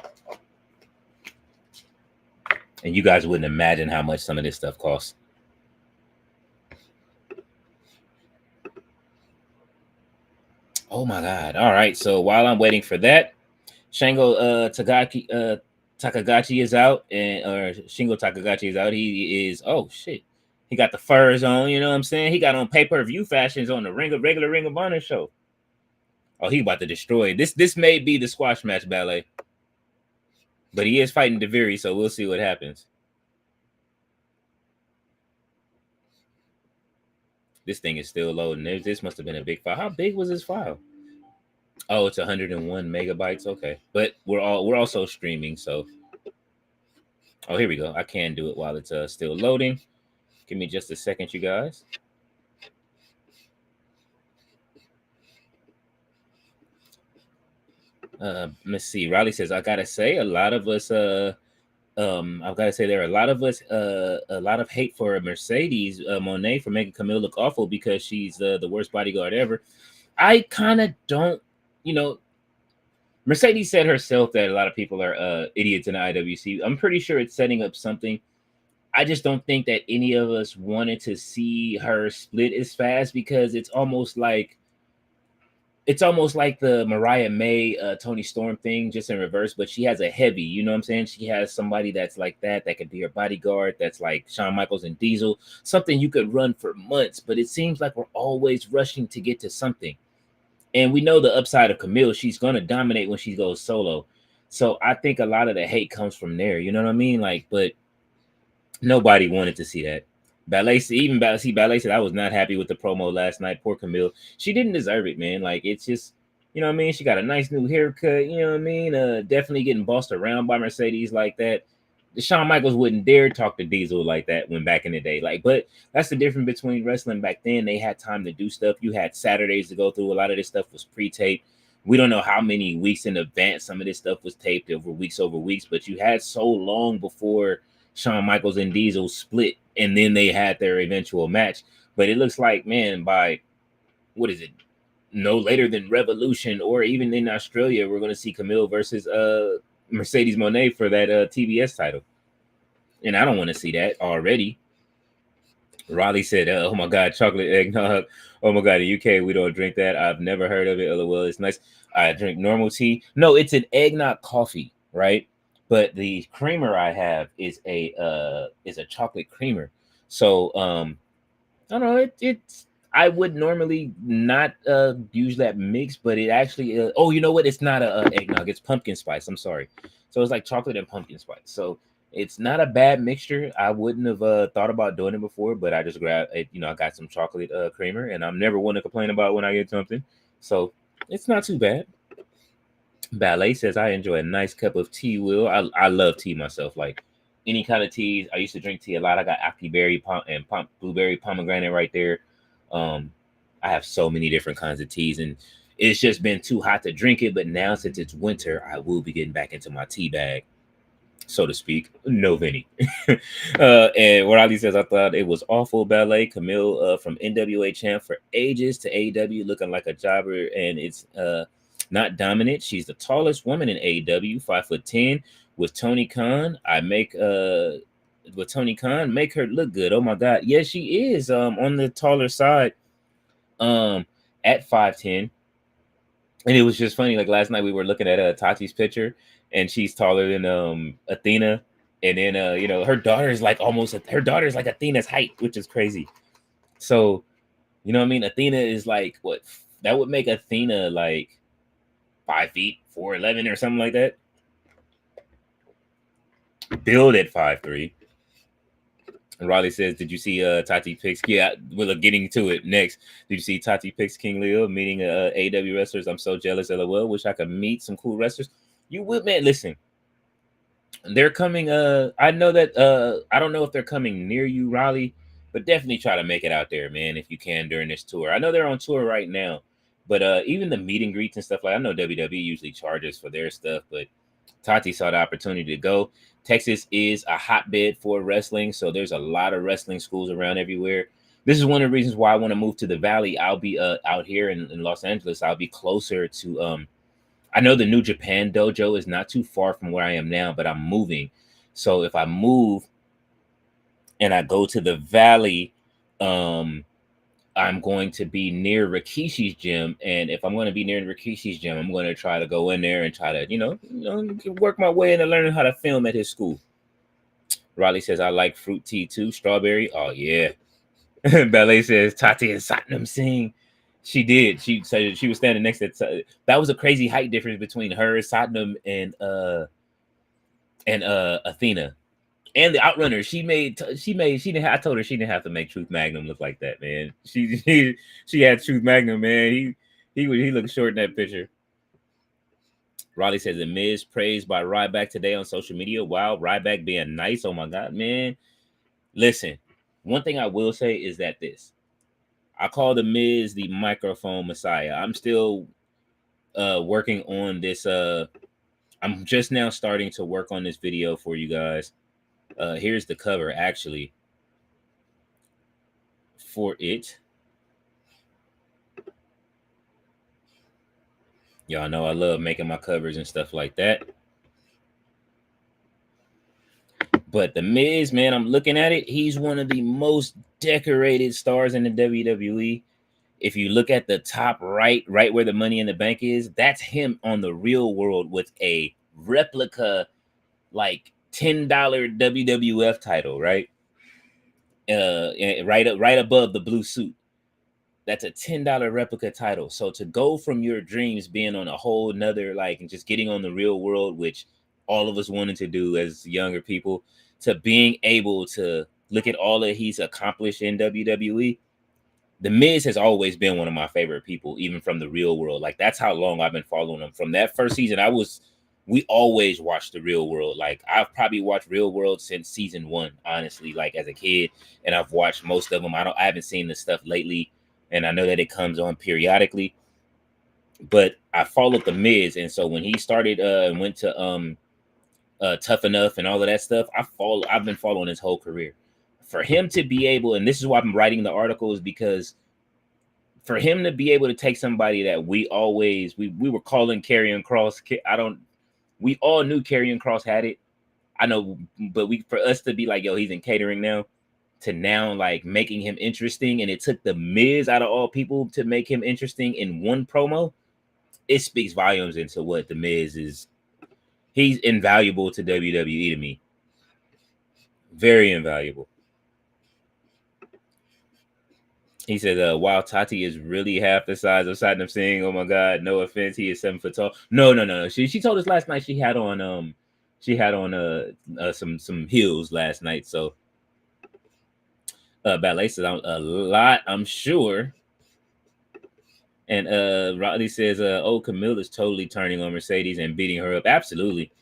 and you guys wouldn't imagine how much some of this stuff costs. Oh my god. All right, so while I'm waiting for that, Shingo Takagachi is out, and or Shingo Takagachi is out. He is, oh shit, he got the furs on, you know what I'm saying? He got on pay-per-view fashions on the regular Ring of Honor show. Oh, he about to destroy this. This may be the squash match ballet, but he is fighting Deviri, so we'll see what happens. This thing is still loading. This must have been a big file. How big was this file? Oh, it's 101 megabytes. Okay, but we're also streaming, so. Oh, here we go. I can do it while it's still loading. Give me just a second, you guys. Let's see. Riley says, I gotta say, a lot of us I've got to say there are a lot of us a lot of hate for Mercedes Monet for making Camille look awful because she's the worst bodyguard ever. I kind of don't, you know, Mercedes said herself that a lot of people are idiots in the IWC. I'm pretty sure it's setting up something. I just don't think that any of us wanted to see her split as fast because it's almost like the Mariah May, Tony Storm thing, just in reverse. But she has a heavy, you know what I'm saying? She has somebody that's like that could be her bodyguard. That's like Shawn Michaels and Diesel, something you could run for months. But it seems like we're always rushing to get to something. And we know the upside of Camille. She's going to dominate when she goes solo. So I think a lot of the hate comes from there. You know what I mean? Like, but nobody wanted to see that. Ballet said, I was not happy with the promo last night. Poor Camille. She didn't deserve it, man. Like, it's just, you know what I mean? She got a nice new haircut, you know what I mean? Definitely getting bossed around by Mercedes like that. Shawn Michaels wouldn't dare talk to Diesel like that when back in the day. Like, but that's the difference between wrestling back then. They had time to do stuff. You had Saturdays to go through. A lot of this stuff was pre-taped. We don't know how many weeks in advance some of this stuff was taped over weeks, but you had so long before Shawn Michaels and Diesel split, and then they had their eventual match. But it looks like, man, by what is it? No later than Revolution, or even in Australia, we're going to see Camille versus Mercedes Monet for that TBS title. And I don't want to see that already. Raleigh said, oh my God, chocolate eggnog. Oh my God, in UK, we don't drink that. I've never heard of it. LOL, it's nice. I drink normal tea. No, it's an eggnog coffee, right? but the creamer I have is a chocolate creamer. So I don't know. It's I would normally not use that mix, but it actually. Oh, you know what? It's not a eggnog. It's pumpkin spice. I'm sorry. So it's like chocolate and pumpkin spice. So it's not a bad mixture. I wouldn't have thought about doing it before, but I just grabbed it. I got some chocolate creamer, and I'm never one to complain about when I get something. So it's not too bad. Ballet says I enjoy a nice cup of tea. Will I love tea myself. Like any kind of teas. I used to drink tea a lot. I got aki berry and blueberry pomegranate right there. Um, I have so many different kinds of teas, and it's just been too hot to drink it. But now since it's winter, I will be getting back into my tea bag, so to speak. No Vinny. And what Ali says, I thought it was awful. Ballet Camille from NWA champ for ages to AEW, looking like a jobber, and it's not dominant. She's the tallest woman in AEW, 5'10", with Tony Khan. With Tony Khan, make her look good. Oh my God, yes, she is on the taller side, at 5'10". And it was just funny. Like last night, we were looking at Tati's picture, and she's taller than Athena. And then her daughter is like her daughter is like Athena's height, which is crazy. So you know what I mean? Athena is like what that would make Athena like 5 feet 4'11" or something like that. Build at 5'3". And Riley says, "Did you see Tati picks?" Yeah, we're getting to it next. Did you see Tati picks King Leo meeting AW wrestlers? I'm so jealous. LOL. Wish I could meet some cool wrestlers. You would, man. Listen, they're coming. I know that. I don't know if they're coming near you, Raleigh, but definitely try to make it out there, man, if you can during this tour. I know they're on tour right now, but even the meet and greets and stuff like I know WWE usually charges for their stuff, but Tati saw the opportunity to go. Texas is a hotbed for wrestling, so there's a lot of wrestling schools around everywhere. This is one of the reasons why I want to move to the Valley. I'll be out here in Los Angeles. I'll be closer to I know the New Japan dojo is not too far from where I am now, but I'm moving. So if I move and I go to the Valley, I'm going to be near Rikishi's gym. And if I'm going to be near Rikishi's gym, I'm going to try to go in there and try to, work my way into learning how to film at his school. Riley says, I like fruit tea too. Strawberry. Oh, yeah. Ballet says, Tati and Satnam Singh. She did. She said she was standing next to that was a crazy height difference between her, Satnam, and Athena. And the Outrunner, she didn't have, I told her she didn't have to make Truth Magnum look like that, man. She had Truth Magnum, man. He looked short in that picture. Raleigh says the Miz praised by Ryback today on social media. Wow, Ryback being nice. Oh my God, man. Listen, one thing I will say is that I call the Miz the microphone messiah. I'm still working on this. I'm just now starting to work on this video for you guys. Here's the cover actually for it. Y'all know I love making my covers and stuff like that. But the Miz, man, I'm looking at it. He's one of the most decorated stars in the WWE. If you look at the top right where the Money in the Bank is, that's him on the Real World with a replica, like $10 WWF title, right? Right above the blue suit. That's a $10 replica title. So to go from your dreams being on a whole nother, like, and just getting on the Real World, which all of us wanted to do as younger people, to being able to look at all that he's accomplished in WWE. The Miz has always been one of my favorite people, even from the Real World. Like, that's how long I've been following him. From that first season, we always watched the Real World. Like, I've probably watched Real World since season 1, honestly, like as a kid. And I've watched most of them. I haven't seen the stuff lately. And I know that it comes on periodically. But I followed the Miz. And so when he started and went to Tough Enough and all of that stuff, I've been following his whole career. For him to be able, and this is why I'm writing the article, is because for him to be able to take somebody that we were calling Karrion Kross, we all knew Karrion Kross had it. I know, but for us to be like, yo, he's in catering now, to now like making him interesting, and it took the Miz out of all people to make him interesting in one promo. It speaks volumes into what the Miz is. He's invaluable to WWE to me. Very invaluable. He said, "Wow, Tati is really half the size of Satnam Singh. Oh my God, no offense, he is 7 foot tall. No. She told us last night she had on some heels last night. So Ballet says a lot, I'm sure. And Rodney says, "Oh, Camille is totally turning on Mercedes and beating her up. Absolutely,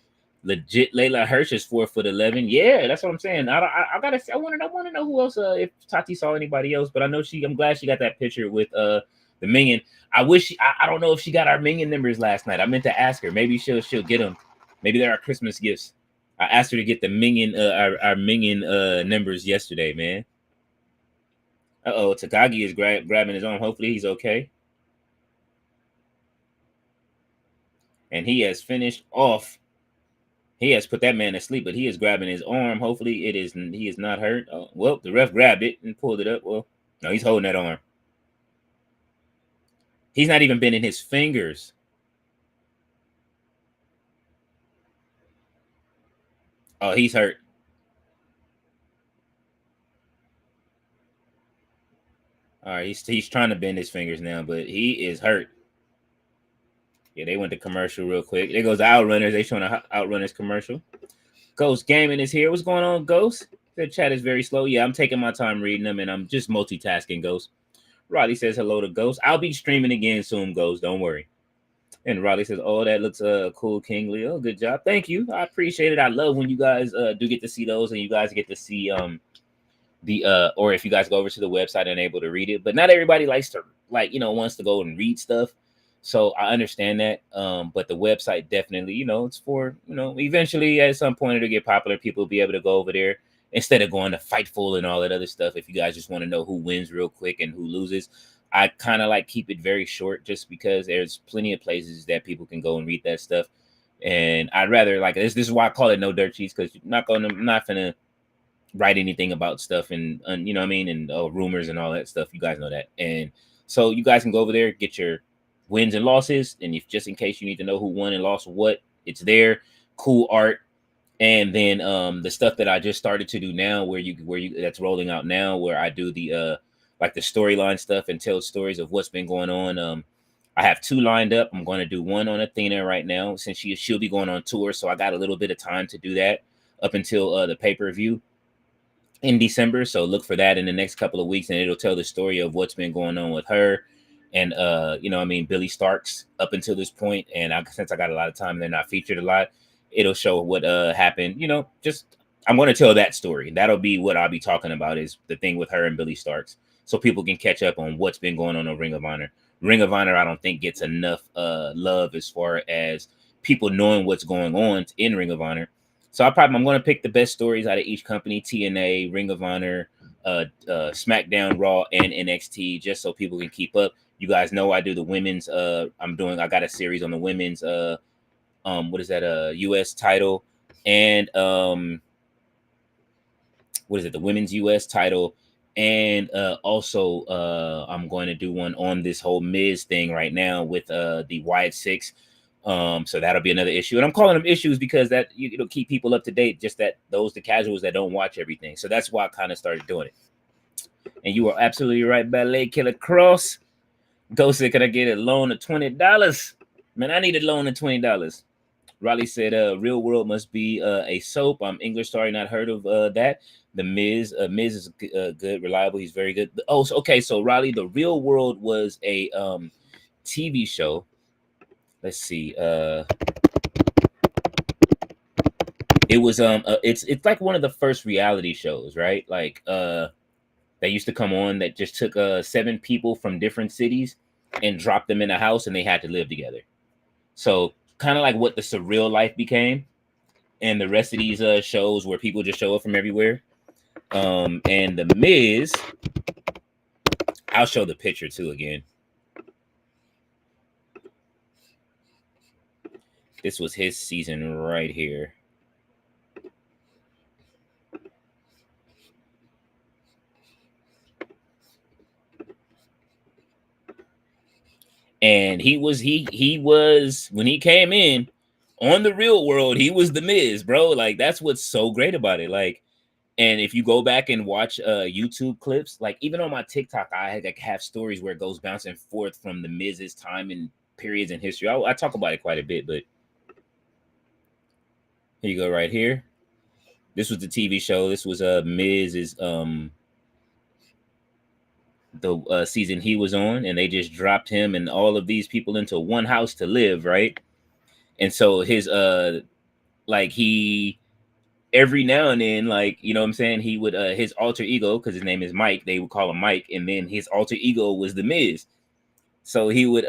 legit. Layla Hirsch is 4'11". Yeah, that's what I'm saying. I want to know who else. If Tati saw anybody else, but I know she. I'm glad she got that picture with the Minion. I wish. I don't know if she got our Minion numbers last night. I meant to ask her. Maybe she'll get them. Maybe they're our Christmas gifts. I asked her to get the Minion our Minion numbers yesterday, man. Takagi is grabbing his arm. Hopefully he's okay. And he has finished off. He has put that man to sleep, but he is grabbing his arm. Hopefully, he is not hurt. Well, the ref grabbed it and pulled it up. Well, no, he's holding that arm. He's not even bending his fingers. Oh, he's hurt. All right, he's trying to bend his fingers now, but he is hurt. Yeah, they went to commercial real quick. There goes the Outrunners. They showing an Outrunners commercial. Ghost Gaming is here. What's going on, Ghost? The chat is very slow. Yeah, I'm taking my time reading them, and I'm just multitasking, Ghost. Roddy says hello to Ghost. I'll be streaming again soon, Ghost. Don't worry. And Roddy says, "Oh, that looks cool, King Leo. Good job. Thank you. I appreciate it. I love when you guys do get to see those, and you guys get to see the or if you guys go over to the website and able to read it. But not everybody likes to wants to go and read stuff. So I understand that. But the website definitely, it's for, eventually at some point it'll get popular. People will be able to go over there instead of going to Fightful and all that other stuff. If you guys just want to know who wins real quick and who loses, I kind of like keep it very short just because there's plenty of places that people can go and read that stuff. And I'd rather this is why I call it no dirt sheets, because I'm not gonna write anything about stuff and you know what I mean, and rumors and all that stuff. You guys know that. And so you guys can go over there, get your wins and losses, and if just in case you need to know who won and lost what, it's there. Cool art. And then the stuff that I just started to do now, where you that's rolling out now, where I do the the storyline stuff and tell stories of what's been going on. I have 2 lined up. I'm going to do one on Athena right now, since she'll be going on tour, so I got a little bit of time to do that up until the pay-per-view in December. So look for that in the next couple of weeks, and it'll tell the story of what's been going on with her and Billy Starks up until this point. And since I got a lot of time, they're not featured a lot, it'll show what happened. Just I'm going to tell that story. That'll be what I'll be talking about, is the thing with her and Billy Starks, so people can catch up on what's been going on Ring of Honor. Ring of Honor, I don't think gets enough love as far as people knowing what's going on in Ring of Honor. So I'm going to pick the best stories out of each company: TNA, Ring of Honor, SmackDown, Raw, and NXT, just so people can keep up. You guys know I do the women's. I got a series on the women's. What is that? U.S. title, and what is it? The women's U.S. title, and also I'm going to do one on this whole Miz thing right now with the Wyatt Six. So that'll be another issue, and I'm calling them issues because that it'll keep people up to date. Just that the casuals that don't watch everything. So that's why I kind of started doing it. And you are absolutely right, Ballet Killer Cross. Ghost said, "Can I get a loan of $20?" Man, I need a loan of $20. Raleigh said, "Real World must be a soap. I'm English. Sorry, not heard of that. The Miz. Miz is good, reliable. He's very good." Oh, okay. So Raleigh, The Real World was a TV show. Let's see. It was it's like one of the first reality shows, right? That used to come on that just took 7 people from different cities and dropped them in a house, and they had to live together. So kind of like what the Surreal Life became, and the rest of these shows where people just show up from everywhere. And the Miz, I'll show the picture too again. This was his season right here. And he was when he came in, On the real world, he was the Miz, bro. Like that's what's so great about it. Like, and if you go back and watch YouTube clips, like even on my TikTok, I like have stories where it goes bouncing forth from the Miz's time and periods in history. I talk about it quite a bit, but here you go, right here. This was the TV show. This was Miz's the season he was on, and they just dropped him and all of these people into one house to live, right? And so his like he every now and then, like, you know what I'm saying, he would his alter ego, because his name is Mike, they would call him Mike, and then his alter ego was the Miz. So he would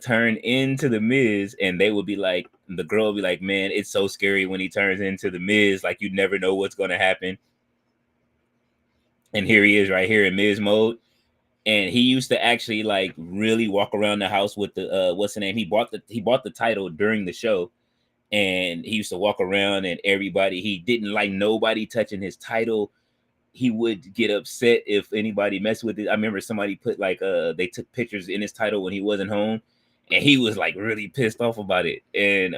turn into the Miz, and they would be like, the girl would be like, man, it's so scary when he turns into the Miz, like you never know what's gonna happen. And here he is right here in Miz mode. And he used to actually like really walk around the house with the what's the name? He bought the title during the show, and he used to walk around, and everybody, he didn't like nobody touching his title. He would get upset if anybody messed with it. I remember somebody put like they took pictures in his title when he wasn't home, and he was like really pissed off about it. And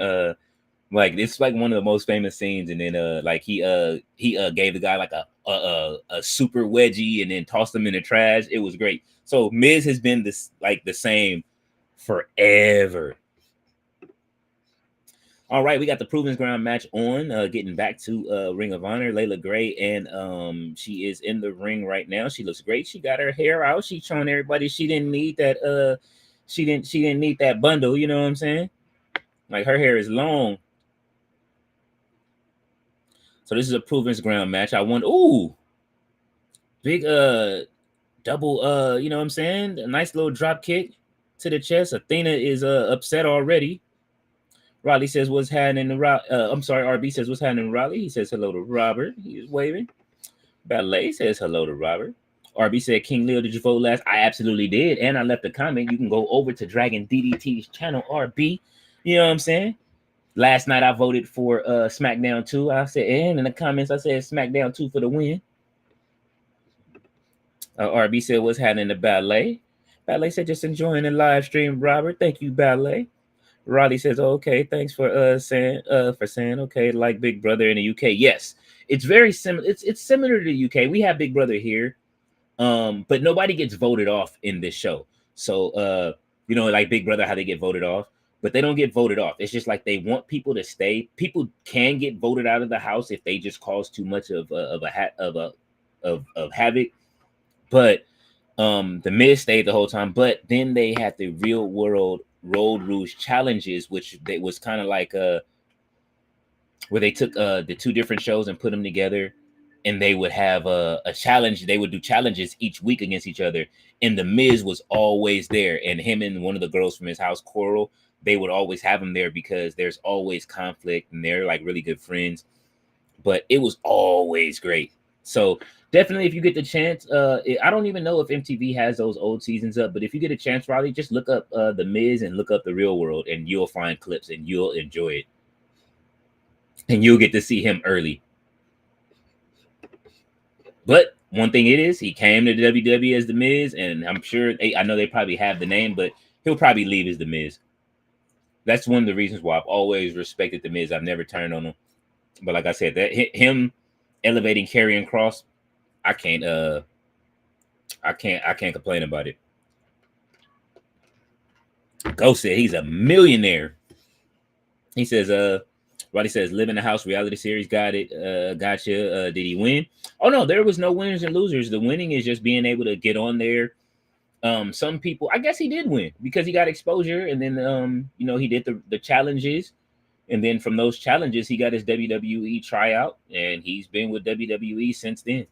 like it's like one of the most famous scenes. And then like he gave the guy like a super wedgie and then tossed him in the trash. It was great. So Miz has been this like the same forever. All right, we got the Proven Ground match on. Getting back to Ring of Honor, Layla Gray, and she is in the ring right now. She looks great. She got her hair out. She's showing everybody she didn't need that. She didn't need that bundle. You know what I'm saying? Like her hair is long. So this is a Proven Ground match. I won. Ooh, big double. You know what I'm saying? A nice little drop kick to the chest. Athena is upset already. Raleigh says, what's happening to I'm sorry, RB says, what's happening to Raleigh? He says hello to Robert. He's waving. Ballet says hello to Robert. RB said, King Leo, did you vote last? I absolutely did. And I left a comment. You can go over to Dragon DDT's channel, RB. You know what I'm saying? Last night I voted for SmackDown 2. I said, and in the comments, I said SmackDown 2 for the win. RB said, what's happening to Ballet? Ballet said, just enjoying the live stream, Robert. Thank you, Ballet. Roddy says, oh, okay, thanks for saying okay, like Big Brother in the UK. Yes, it's very similar. It's similar to the UK. We have Big Brother here, but nobody gets voted off in this show. So you know, like Big Brother, how they get voted off, but they don't get voted off. It's just like they want people to stay. People can get voted out of the house if they just cause too much of havoc. But the Miz stayed the whole time. But then they had the real world Road Rouge challenges, which they was kind of like where they took the two different shows and put them together, and they would have a challenge. They would do challenges each week against each other, and the Miz was always there, and him and one of the girls from his house, Coral, they would always have him there because there's always conflict, and they're like really good friends. But it was always great. So definitely, if you get the chance, I don't even know if MTV has those old seasons up, but if you get a chance, Riley, just look up the Miz and look up the Real World, and you'll find clips and you'll enjoy it, and you'll get to see him early. But one thing it is, he came to the WWE as the Miz, and I'm sure I know they probably have the name, but he'll probably leave as the Miz. That's one of the reasons why I've always respected the Miz. I've never turned on him, but like I said, that him elevating Karrion Kross, I can't complain about it. Ghost said he's a millionaire. He says, Roddy says, live in the house reality series. Got it. Gotcha. Did he win? Oh no, there was no winners and losers. The winning is just being able to get on there. Some people, I guess he did win because he got exposure, and then you know, he did the challenges, and then from those challenges he got his WWE tryout, and he's been with WWE since then.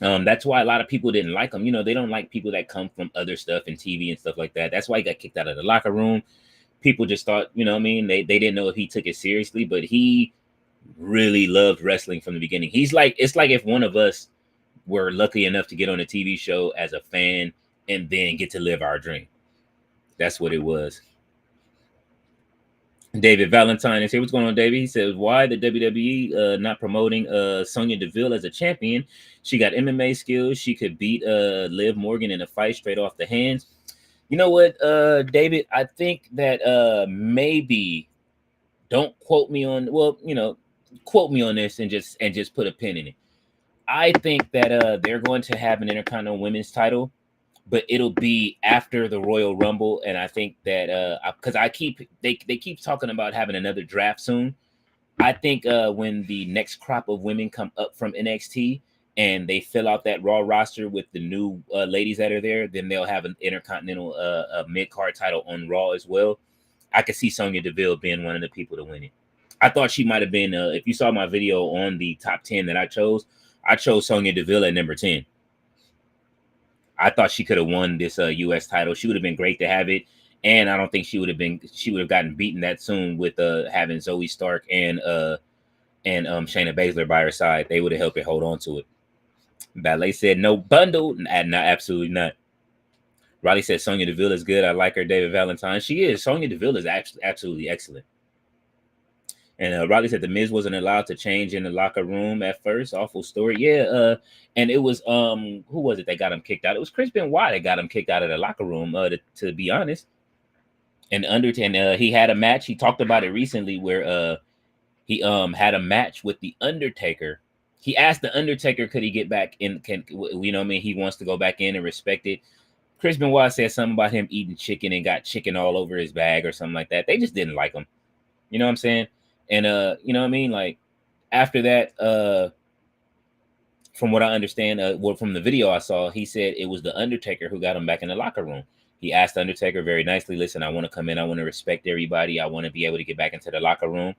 That's why a lot of people didn't like him. You know, they don't like people that come from other stuff and TV and stuff like that. That's why he got kicked out of the locker room. People just thought, you know what I mean? They didn't know if he took it seriously, but he really loved wrestling from the beginning. He's like, it's like if one of us were lucky enough to get on a TV show as a fan and then get to live our dream. That's what it was. David Valentine is here. What's going on, David? He says, why the WWE not promoting Sonya Deville as a champion? She got MMA skills. She could beat Liv Morgan in a fight straight off the hands. You know what, David? I think that maybe don't quote me on, well, quote me on this and just put a pin in it. I think that they're going to have an Intercontinental Women's title, but it'll be after the Royal Rumble. And I think that because they keep talking about having another draft soon. I think when the next crop of women come up from NXT and they fill out that Raw roster with the new ladies that are there, then they'll have an Intercontinental mid card title on Raw as well. I could see Sonya Deville being one of the people to win it. I thought she might have been. If you saw my video on the top 10 that I chose Sonya Deville at number 10. I thought she could have won this U.S. title. She would have been great to have it. And I don't think she would have gotten beaten that soon with having Zoe Stark and Shayna Baszler by her side. They would have helped her hold on to it. Ballet said no bundle. No, absolutely not. Riley said Sonya Deville is good. I like her. David Valentine. She is. Sonya Deville is absolutely excellent. And Riley said the Miz wasn't allowed to change in the locker room at first. Awful story. Yeah. And it was who was it that got him kicked out? It was Chris Benoit that got him kicked out of the locker room. To be honest. And he had a match. He talked about it recently where he had a match with the Undertaker. He asked the Undertaker, could he get back in? He wants to go back in and respect it. Chris Benoit said something about him eating chicken and got chicken all over his bag or something like that. They just didn't like him. You know what I'm saying? And like after that, from what I understand, from the video I saw, he said it was the Undertaker who got him back in the locker room. He asked the Undertaker very nicely, listen, I want to come in. I want to respect everybody. I want to be able to get back into the locker room.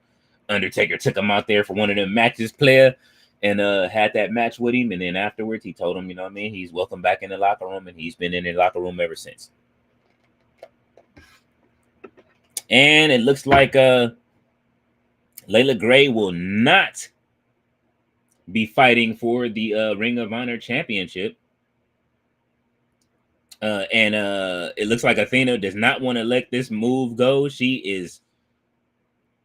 Undertaker took him out there for one of them matches, player, and had that match with him. And then afterwards, he told him, he's welcome back in the locker room, and he's been in the locker room ever since. And it looks like Layla Gray will not be fighting for the Ring of Honor Championship. And it looks like Athena does not want to let this move go. She is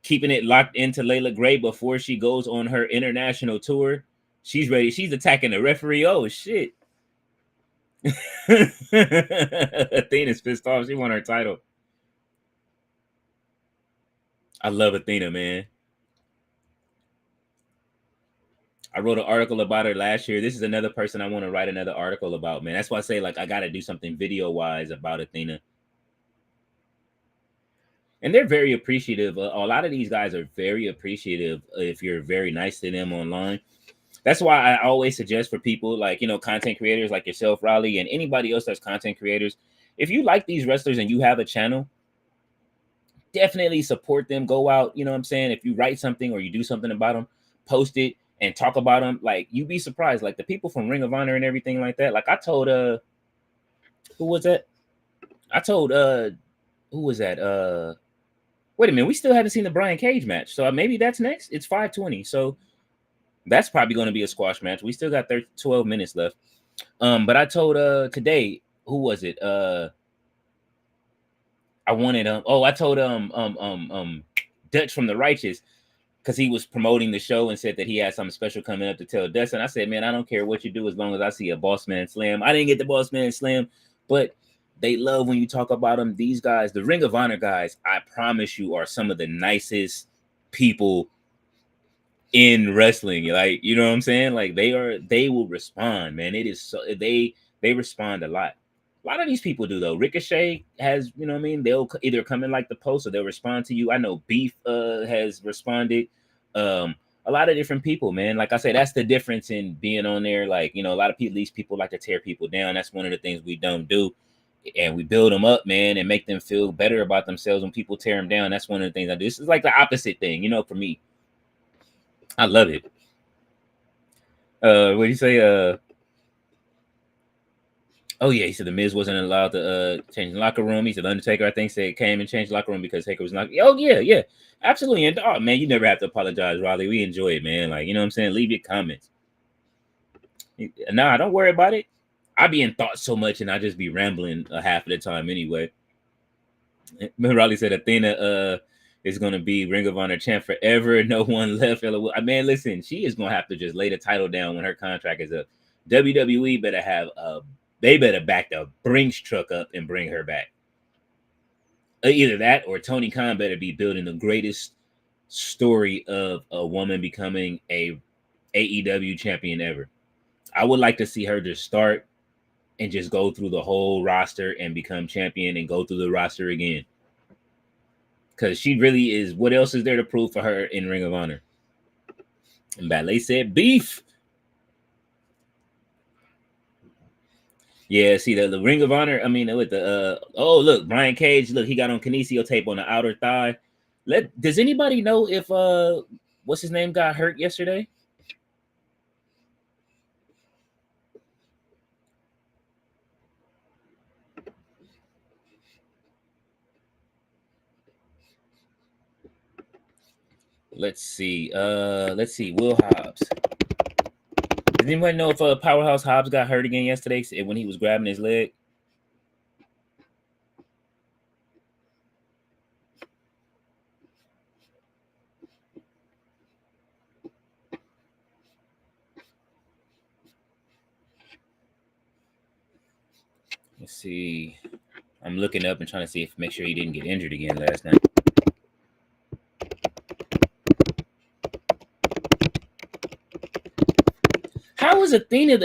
keeping it locked into Layla Gray before she goes on her international tour. She's ready. She's attacking the referee. Oh, shit. Athena's pissed off. She won her title. I love Athena, man. I wrote an article about her last year. This is another person I want to write another article about, man. That's why I say, like, I got to do something video-wise about Athena. And they're very appreciative. A lot of these guys are very appreciative if you're very nice to them online. That's why I always suggest for people like, content creators like yourself, Raleigh, and anybody else that's content creators, if you like these wrestlers and you have a channel, definitely support them. Go out, you know what I'm saying? If you write something or you do something about them, post it and talk about them. Like, you'd be surprised. Like, the people from Ring of Honor and everything like that. Like, I told, who was that? I told, who was that? Wait a minute. We still haven't seen the Brian Cage match. So maybe that's next. It's 5:20. So that's probably going to be a squash match. We still got 12 minutes left. But I told today, who was it? I wanted I told Dutch from the Righteous, because he was promoting the show and said that he had something special coming up to tell Dustin. I said, man, I don't care what you do as long as I see a Boss Man Slam. I didn't get the Boss Man Slam, but they love when you talk about them. These guys, the Ring of Honor guys, I promise you, are some of the nicest people in wrestling. Like, you know what I'm saying? Like, they will respond, man. It is so they respond a lot. A lot of these people do, though. Ricochet has, you know what I mean? They'll either come in like the post or they'll respond to you. I know Beef has responded. A lot of different people, man. Like I said, that's the difference in being on there. Like, a lot of people, these people like to tear people down. That's one of the things we don't do. And we build them up, man, and make them feel better about themselves when people tear them down. That's one of the things I do. This is like the opposite thing, for me. I love it. What do you say? Oh yeah, he said the Miz wasn't allowed to change the locker room. He said Undertaker, I think, said came and changed the locker room because Taker was not. Oh yeah, absolutely. And man, you never have to apologize, Raleigh. We enjoy it, man. Like, you know what I'm saying? Leave your comments. Nah, don't worry about it. I be in thoughts so much, and I just be rambling half of the time anyway. Raleigh said Athena is gonna be Ring of Honor champ forever. No one left. Man, listen, she is gonna have to just lay the title down when her contract is up. WWE better have they better back the Brinks truck up and bring her back. Either that or Tony Khan better be building the greatest story of a woman becoming a AEW champion ever. I would like to see her just start and just go through the whole roster and become champion and go through the roster again. Because she really is. What else is there to prove for her in Ring of Honor? And Ballet said beef. Yeah, see the Ring of Honor. I mean, with the oh look, Brian Cage. Look, he got on kinesio tape on the outer thigh. Does anybody know if what's his name got hurt yesterday? Let's see. Will Hobbs. Does anybody know if Powerhouse Hobbs got hurt again yesterday when he was grabbing his leg? Let's see. I'm looking up and trying to make sure he didn't get injured again last night. How is Athena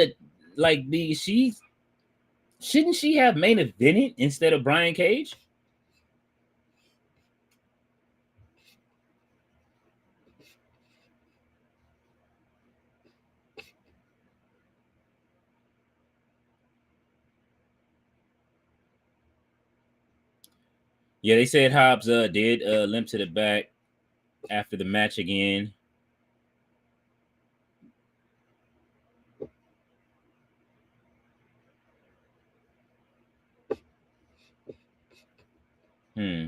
shouldn't she have main evented instead of Brian Cage? Yeah, they said Hobbs did limp to the back after the match again.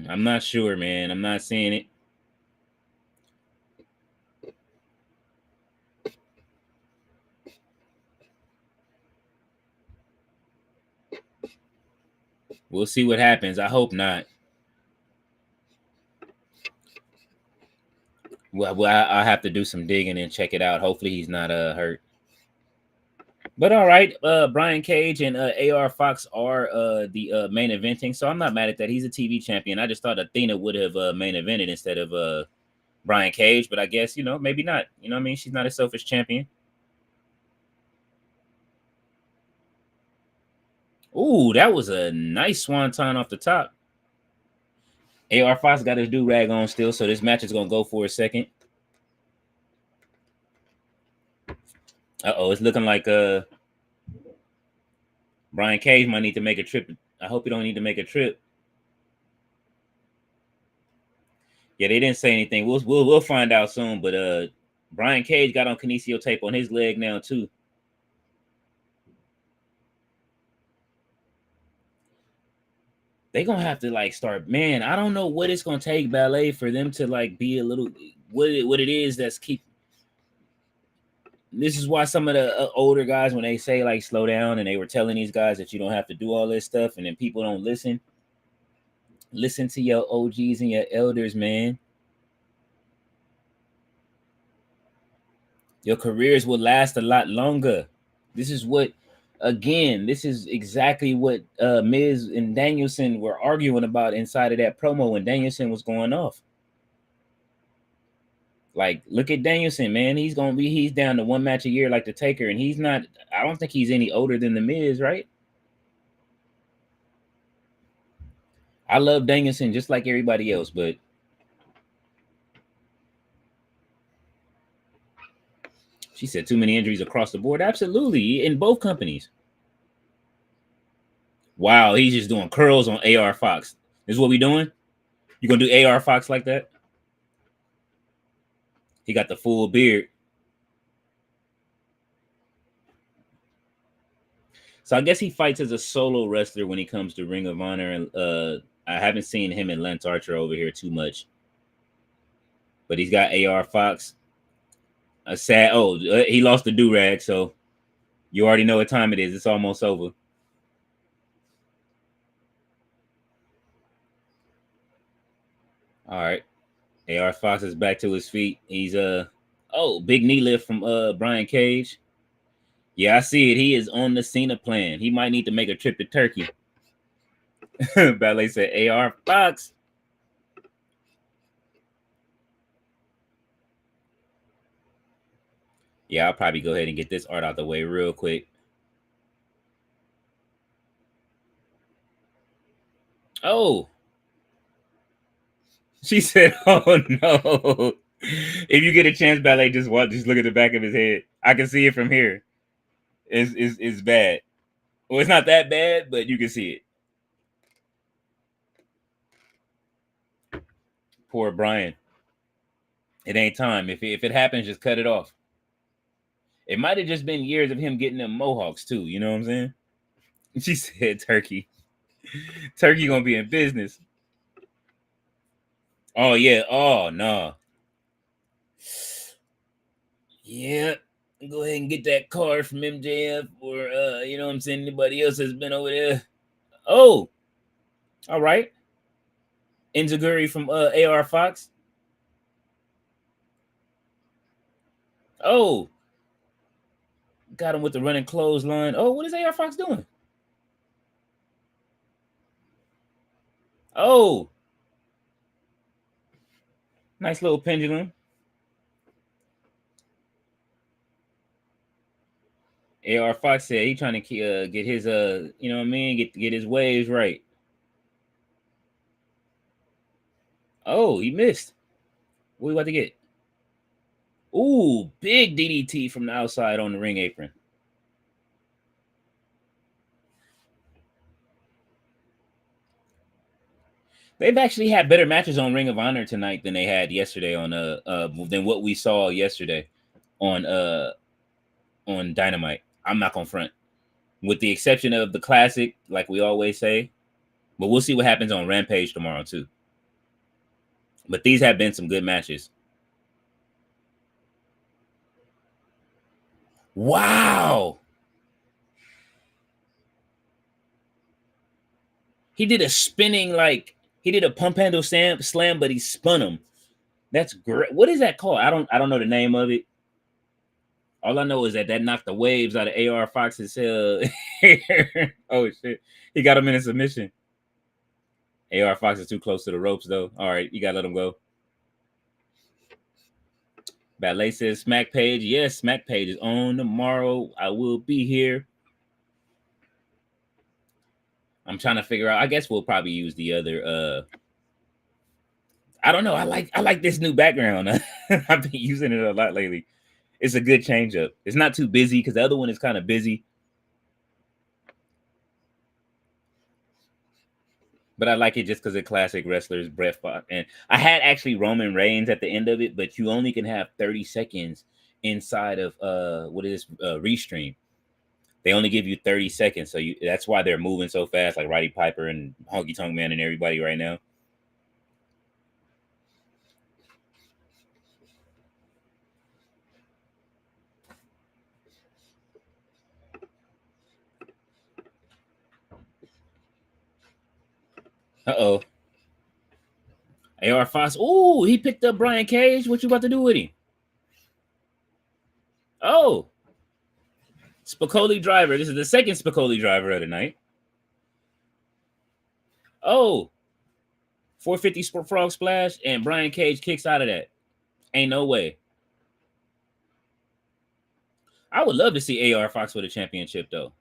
I'm not sure, man. I'm not seeing it. We'll see what happens. I hope not. Well, I have to do some digging and check it out. Hopefully, he's not hurt. But all right, Brian Cage and AR Fox are the main eventing, so I'm not mad at that. He's a TV champion. I just thought Athena would have main evented instead of Brian Cage, but I guess maybe not. You know what I mean? She's not a selfish champion. Ooh, that was a nice swanton off the top. AR Fox got his do-rag on still, so this match is gonna go for a second. It's looking like Brian Cage might need to make a trip. I hope he don't need to make a trip. Yeah, they didn't say anything. We'll find out soon. But Brian Cage got on kinesio tape on his leg now too. They gonna have to start. Man, I don't know what it's gonna take, Ballet, for them to be a little what it is that's keep. This is why some of the older guys, when they say slow down, and they were telling these guys that you don't have to do all this stuff, and then people don't listen. Listen to your OGs and your elders, man. Your careers will last a lot longer. This is exactly what Miz and Danielson were arguing about inside of that promo when Danielson was going off. Look at Danielson, man. He's down to one match a year like the Taker, and he's not. I don't think he's any older than the Miz, right? I love Danielson just like everybody else, but she said too many injuries across the board. Absolutely, in both companies. Wow, he's just doing curls on AR Fox. This is what we doing? You gonna do AR Fox like that? He got the full beard. So I guess he fights as a solo wrestler when he comes to Ring of Honor, and I haven't seen him and Lance Archer over here too much. But he's got AR Fox. He lost the do-rag, so you already know what time it is. It's almost over. All right. AR Fox is back to his feet. He's big knee lift from Brian Cage. Yeah, I see it. He is on the Cena plan. He might need to make a trip to Turkey. Ballet said AR Fox. Yeah, I'll probably go ahead and get this art out the way real quick. Oh, she said, "Oh no." If you get a chance, ballet, just watch. Just look at the back of his head. I can see it from here. It's bad. Well, it's not that bad, but you can see it. Poor Brian. It ain't time. If it happens, just cut it off. It might have just been years of him getting them mohawks too. You know what I'm saying? She said, "Turkey, Turkey gonna be in business." Oh yeah. Oh no. Yeah. Go ahead and get that card from MJF or you know what I'm saying, anybody else has been over there. Oh, all right. Enziguri from AR Fox. Oh, got him with the running clothesline. Oh, what is AR Fox doing? Oh, nice little pendulum. AR Fox said he trying to get his you know what I mean, get his waves right. Oh, he missed. What we about to get? Ooh, big DDT from the outside on the ring apron. They've actually had better matches on Ring of Honor tonight than they had yesterday on than what we saw yesterday on Dynamite. I'm not gonna front. With the exception of the classic, like we always say. But we'll see what happens on Rampage tomorrow too. But these have been some good matches. Wow. He did a spinning, like he did a pump handle slam, but he spun him. That's great. What is that called? I don't know the name of it. All I know is that knocked the waves out of AR Fox's hair. Oh shit. He got him in a submission. AR Fox is too close to the ropes though. All right, you gotta let him go. Ballet says Smack Page. Yes, Smack Page is on tomorrow. I will be here. I'm trying to figure out. I guess we'll probably use the other I don't know. I like this new background. I've been using it a lot lately. It's a good change up. It's not too busy because the other one is kind of busy. But I like it just because of classic wrestlers, Bret Fox. And I had actually Roman Reigns at the end of it, but you only can have 30 seconds inside of what is Restream. They only give you 30 seconds. So that's why they're moving so fast, like Roddy Piper and Honky Tonk Man and everybody right now. Uh-oh. AR Fox. Ooh, he picked up Brian Cage. What you about to do with him? Oh, Spicoli driver. This is the second Spicoli driver of the night. Oh, 450 frog splash, and Brian Cage kicks out of that. Ain't no way. I would love to see AR Fox with a championship, though.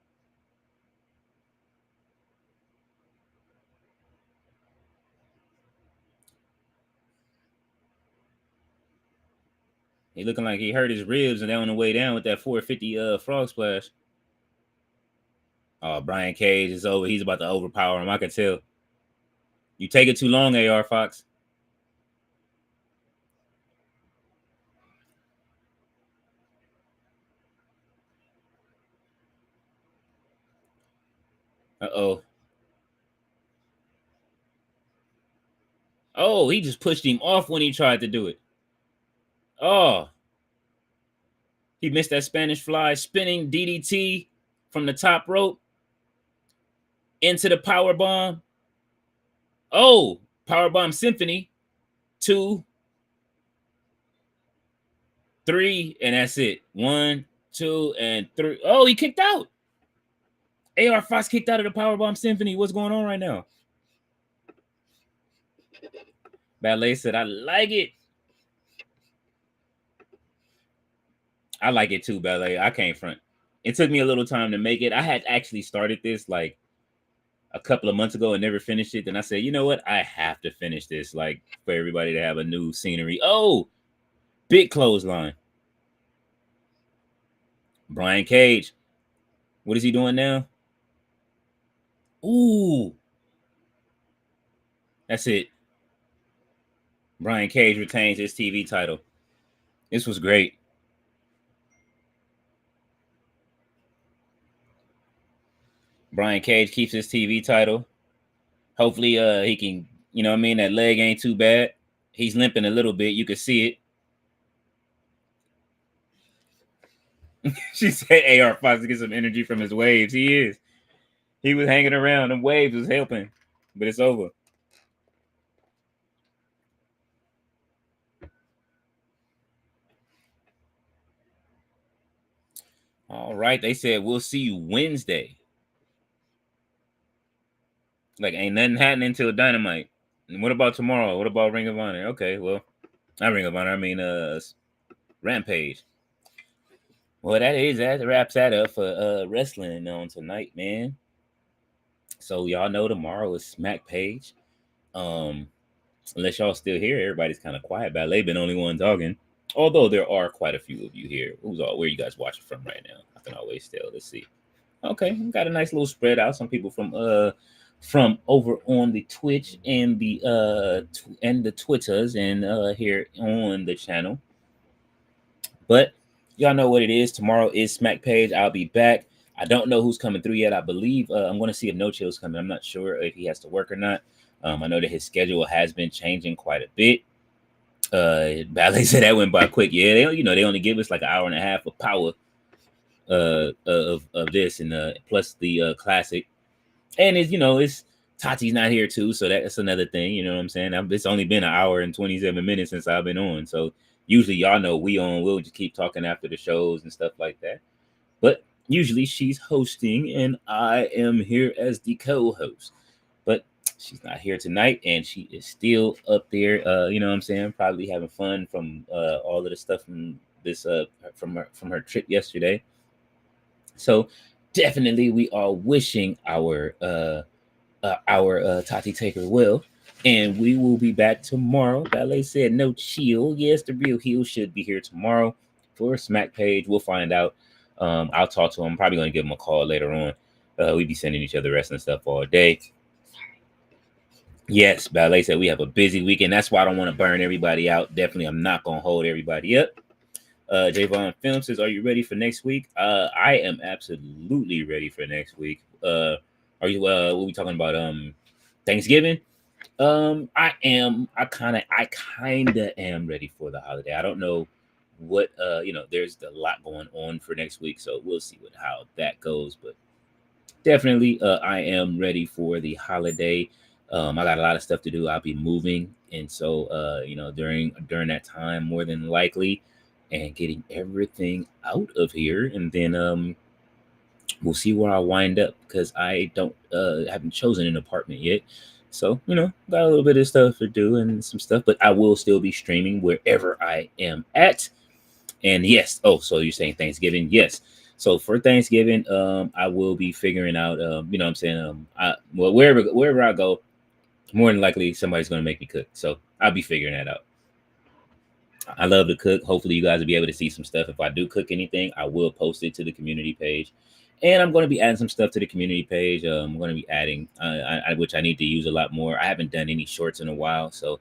He looking like he hurt his ribs and they're on the way down with that 450 frog splash. Oh, Brian Cage is over. He's about to overpower him. I can tell. You take it too long, AR Fox. Uh-oh. Oh, he just pushed him off when he tried to do it. Oh, he missed that Spanish fly, spinning DDT from the top rope into the power bomb. Oh, power bomb symphony. 2, 3, and that's it. 1, 2, and 3. Oh, he kicked out. AR Fox kicked out of the Powerbomb Symphony. What's going on right now? Ballet said, I like it. I like it too, Ballet. I can't front. It took me a little time to make it. I had actually started this like a couple of months ago and never finished it. Then I said, you know what? I have to finish this, like for everybody to have a new scenery. Oh, big clothesline. Brian Cage. What is he doing now? Ooh. That's it. Brian Cage retains his TV title. This was great. Brian Cage keeps his TV title. Hopefully, he can, you know what I mean? That leg ain't too bad. He's limping a little bit. You can see it. She said AR Fox to get some energy from his waves. He is. He was hanging around. The waves was helping. But it's over. All right. They said we'll see you Wednesday. Like, ain't nothing happening until Dynamite. And what about tomorrow? What about Ring of Honor? Okay, well, not Ring of Honor. I mean, Rampage. Well, that wraps that up for wrestling on tonight, man. So y'all know tomorrow is Smack Page. Unless y'all still here, everybody's kind of quiet. Ballet been the only one talking. Although there are quite a few of you here. Where you guys watching from right now? I can always tell. Let's see. Okay, got a nice little spread out. Some people from over on the Twitch and the Twitters and here on the channel. But y'all know what it is. Tomorrow is Smack Page. I'll be back. I don't know who's coming through yet. I believe I'm going to see if No Chill's coming. I'm not sure if he has to work or not. I know that his schedule has been changing quite a bit. Ballet said that went by quick. Yeah, they only give us like an hour and a half of power of this, and plus the classic. And it's Tati's not here too, so that's another thing. You know what I'm saying? It's only been an hour and 27 minutes since I've been on, so usually y'all know we'll just keep talking after the shows and stuff like that. But usually she's hosting and I am here as the co-host. But she's not here tonight and she is still up there, you know what I'm saying, probably having fun from all of the stuff from this from her trip yesterday. So definitely we are wishing our Tati Taker well. And we will be back tomorrow. Ballet said no chill. Yes, the real heel should be here tomorrow for Smack Page. We'll find out. I'll talk to him. I'm probably going to give him a call later on. We be sending each other wrestling stuff all day. Yes, Ballet said we have a busy weekend. That's why I don't want to burn everybody out. Definitely, I'm not going to hold everybody up. Javon Film says, are you ready for next week? I am absolutely ready for next week. Are you, what are we talking about? Thanksgiving? I kind of am ready for the holiday. I don't know what, there's a lot going on for next week, so we'll see how that goes, but definitely, I am ready for the holiday. I got a lot of stuff to do. I'll be moving, and so during that time, more than likely, and getting everything out of here, and then we'll see where I wind up because I haven't chosen an apartment yet. So got a little bit of stuff to do and some stuff, but I will still be streaming wherever I am at. And yes, so you're saying Thanksgiving? Yes. So for Thanksgiving, I will be figuring out, what I'm saying, wherever I go, more than likely somebody's going to make me cook. So I'll be figuring that out. I love to cook. Hopefully you guys will be able to see some stuff. If I do cook anything, I will post it to the community page. And I'm going to be adding some stuff to the community page. I'm going to be adding, which I need to use a lot more. I haven't done any shorts in a while. So,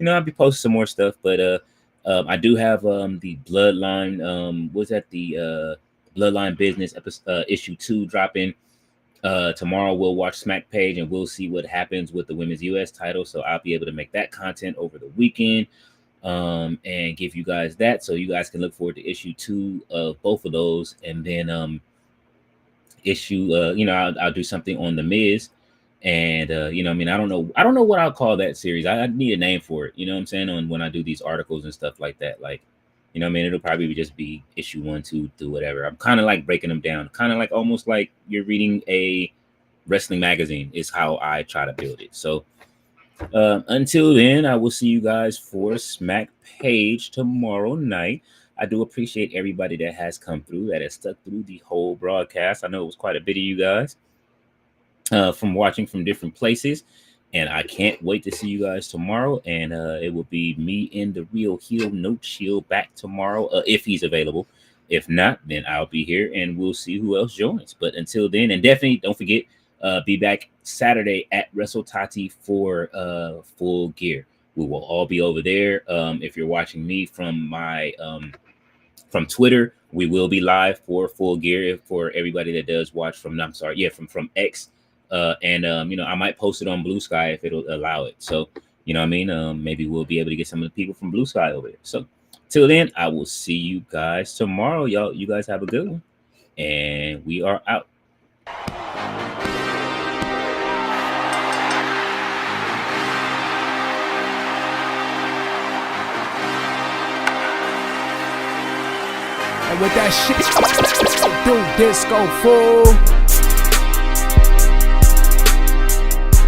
I'll be posting some more stuff. But I do have the Bloodline, the Bloodline Business issue 2 dropping. Tomorrow we'll watch Smack Page and we'll see what happens with the women's US title. So I'll be able to make that content over the weekend. And give you guys that so you guys can look forward to issue 2 of both of those, and then issue I'll do something on the Miz, and I don't know what I'll call that series. I need a name for it, what I'm saying, on when I do these articles and stuff like that, like it'll probably just be issue 1, 2, 3, whatever. I'm kind of like breaking them down, kind of like almost like you're reading a wrestling magazine is how I try to build it. So until then, I will see you guys for Smack Page tomorrow night. I do appreciate everybody that has come through, that has stuck through the whole broadcast. I know it was quite a bit of you guys from watching from different places. And I can't wait to see you guys tomorrow. And it will be me and the real heel No Chill back tomorrow if he's available. If not, then I'll be here and we'll see who else joins. But until then, and definitely don't forget, be back Saturday at Wrestle Tati for Full Gear. We will all be over there. If you're watching me from my from Twitter, we will be live for Full Gear for everybody that does watch from. I'm sorry, yeah, from X. And I might post it on Blue Sky if it'll allow it. So, you know what I mean? Maybe we'll be able to get some of the people from Blue Sky over there. So till then, I will see you guys tomorrow. Y'all, you guys have a good one. And we are out. And with that shit, do disco fool.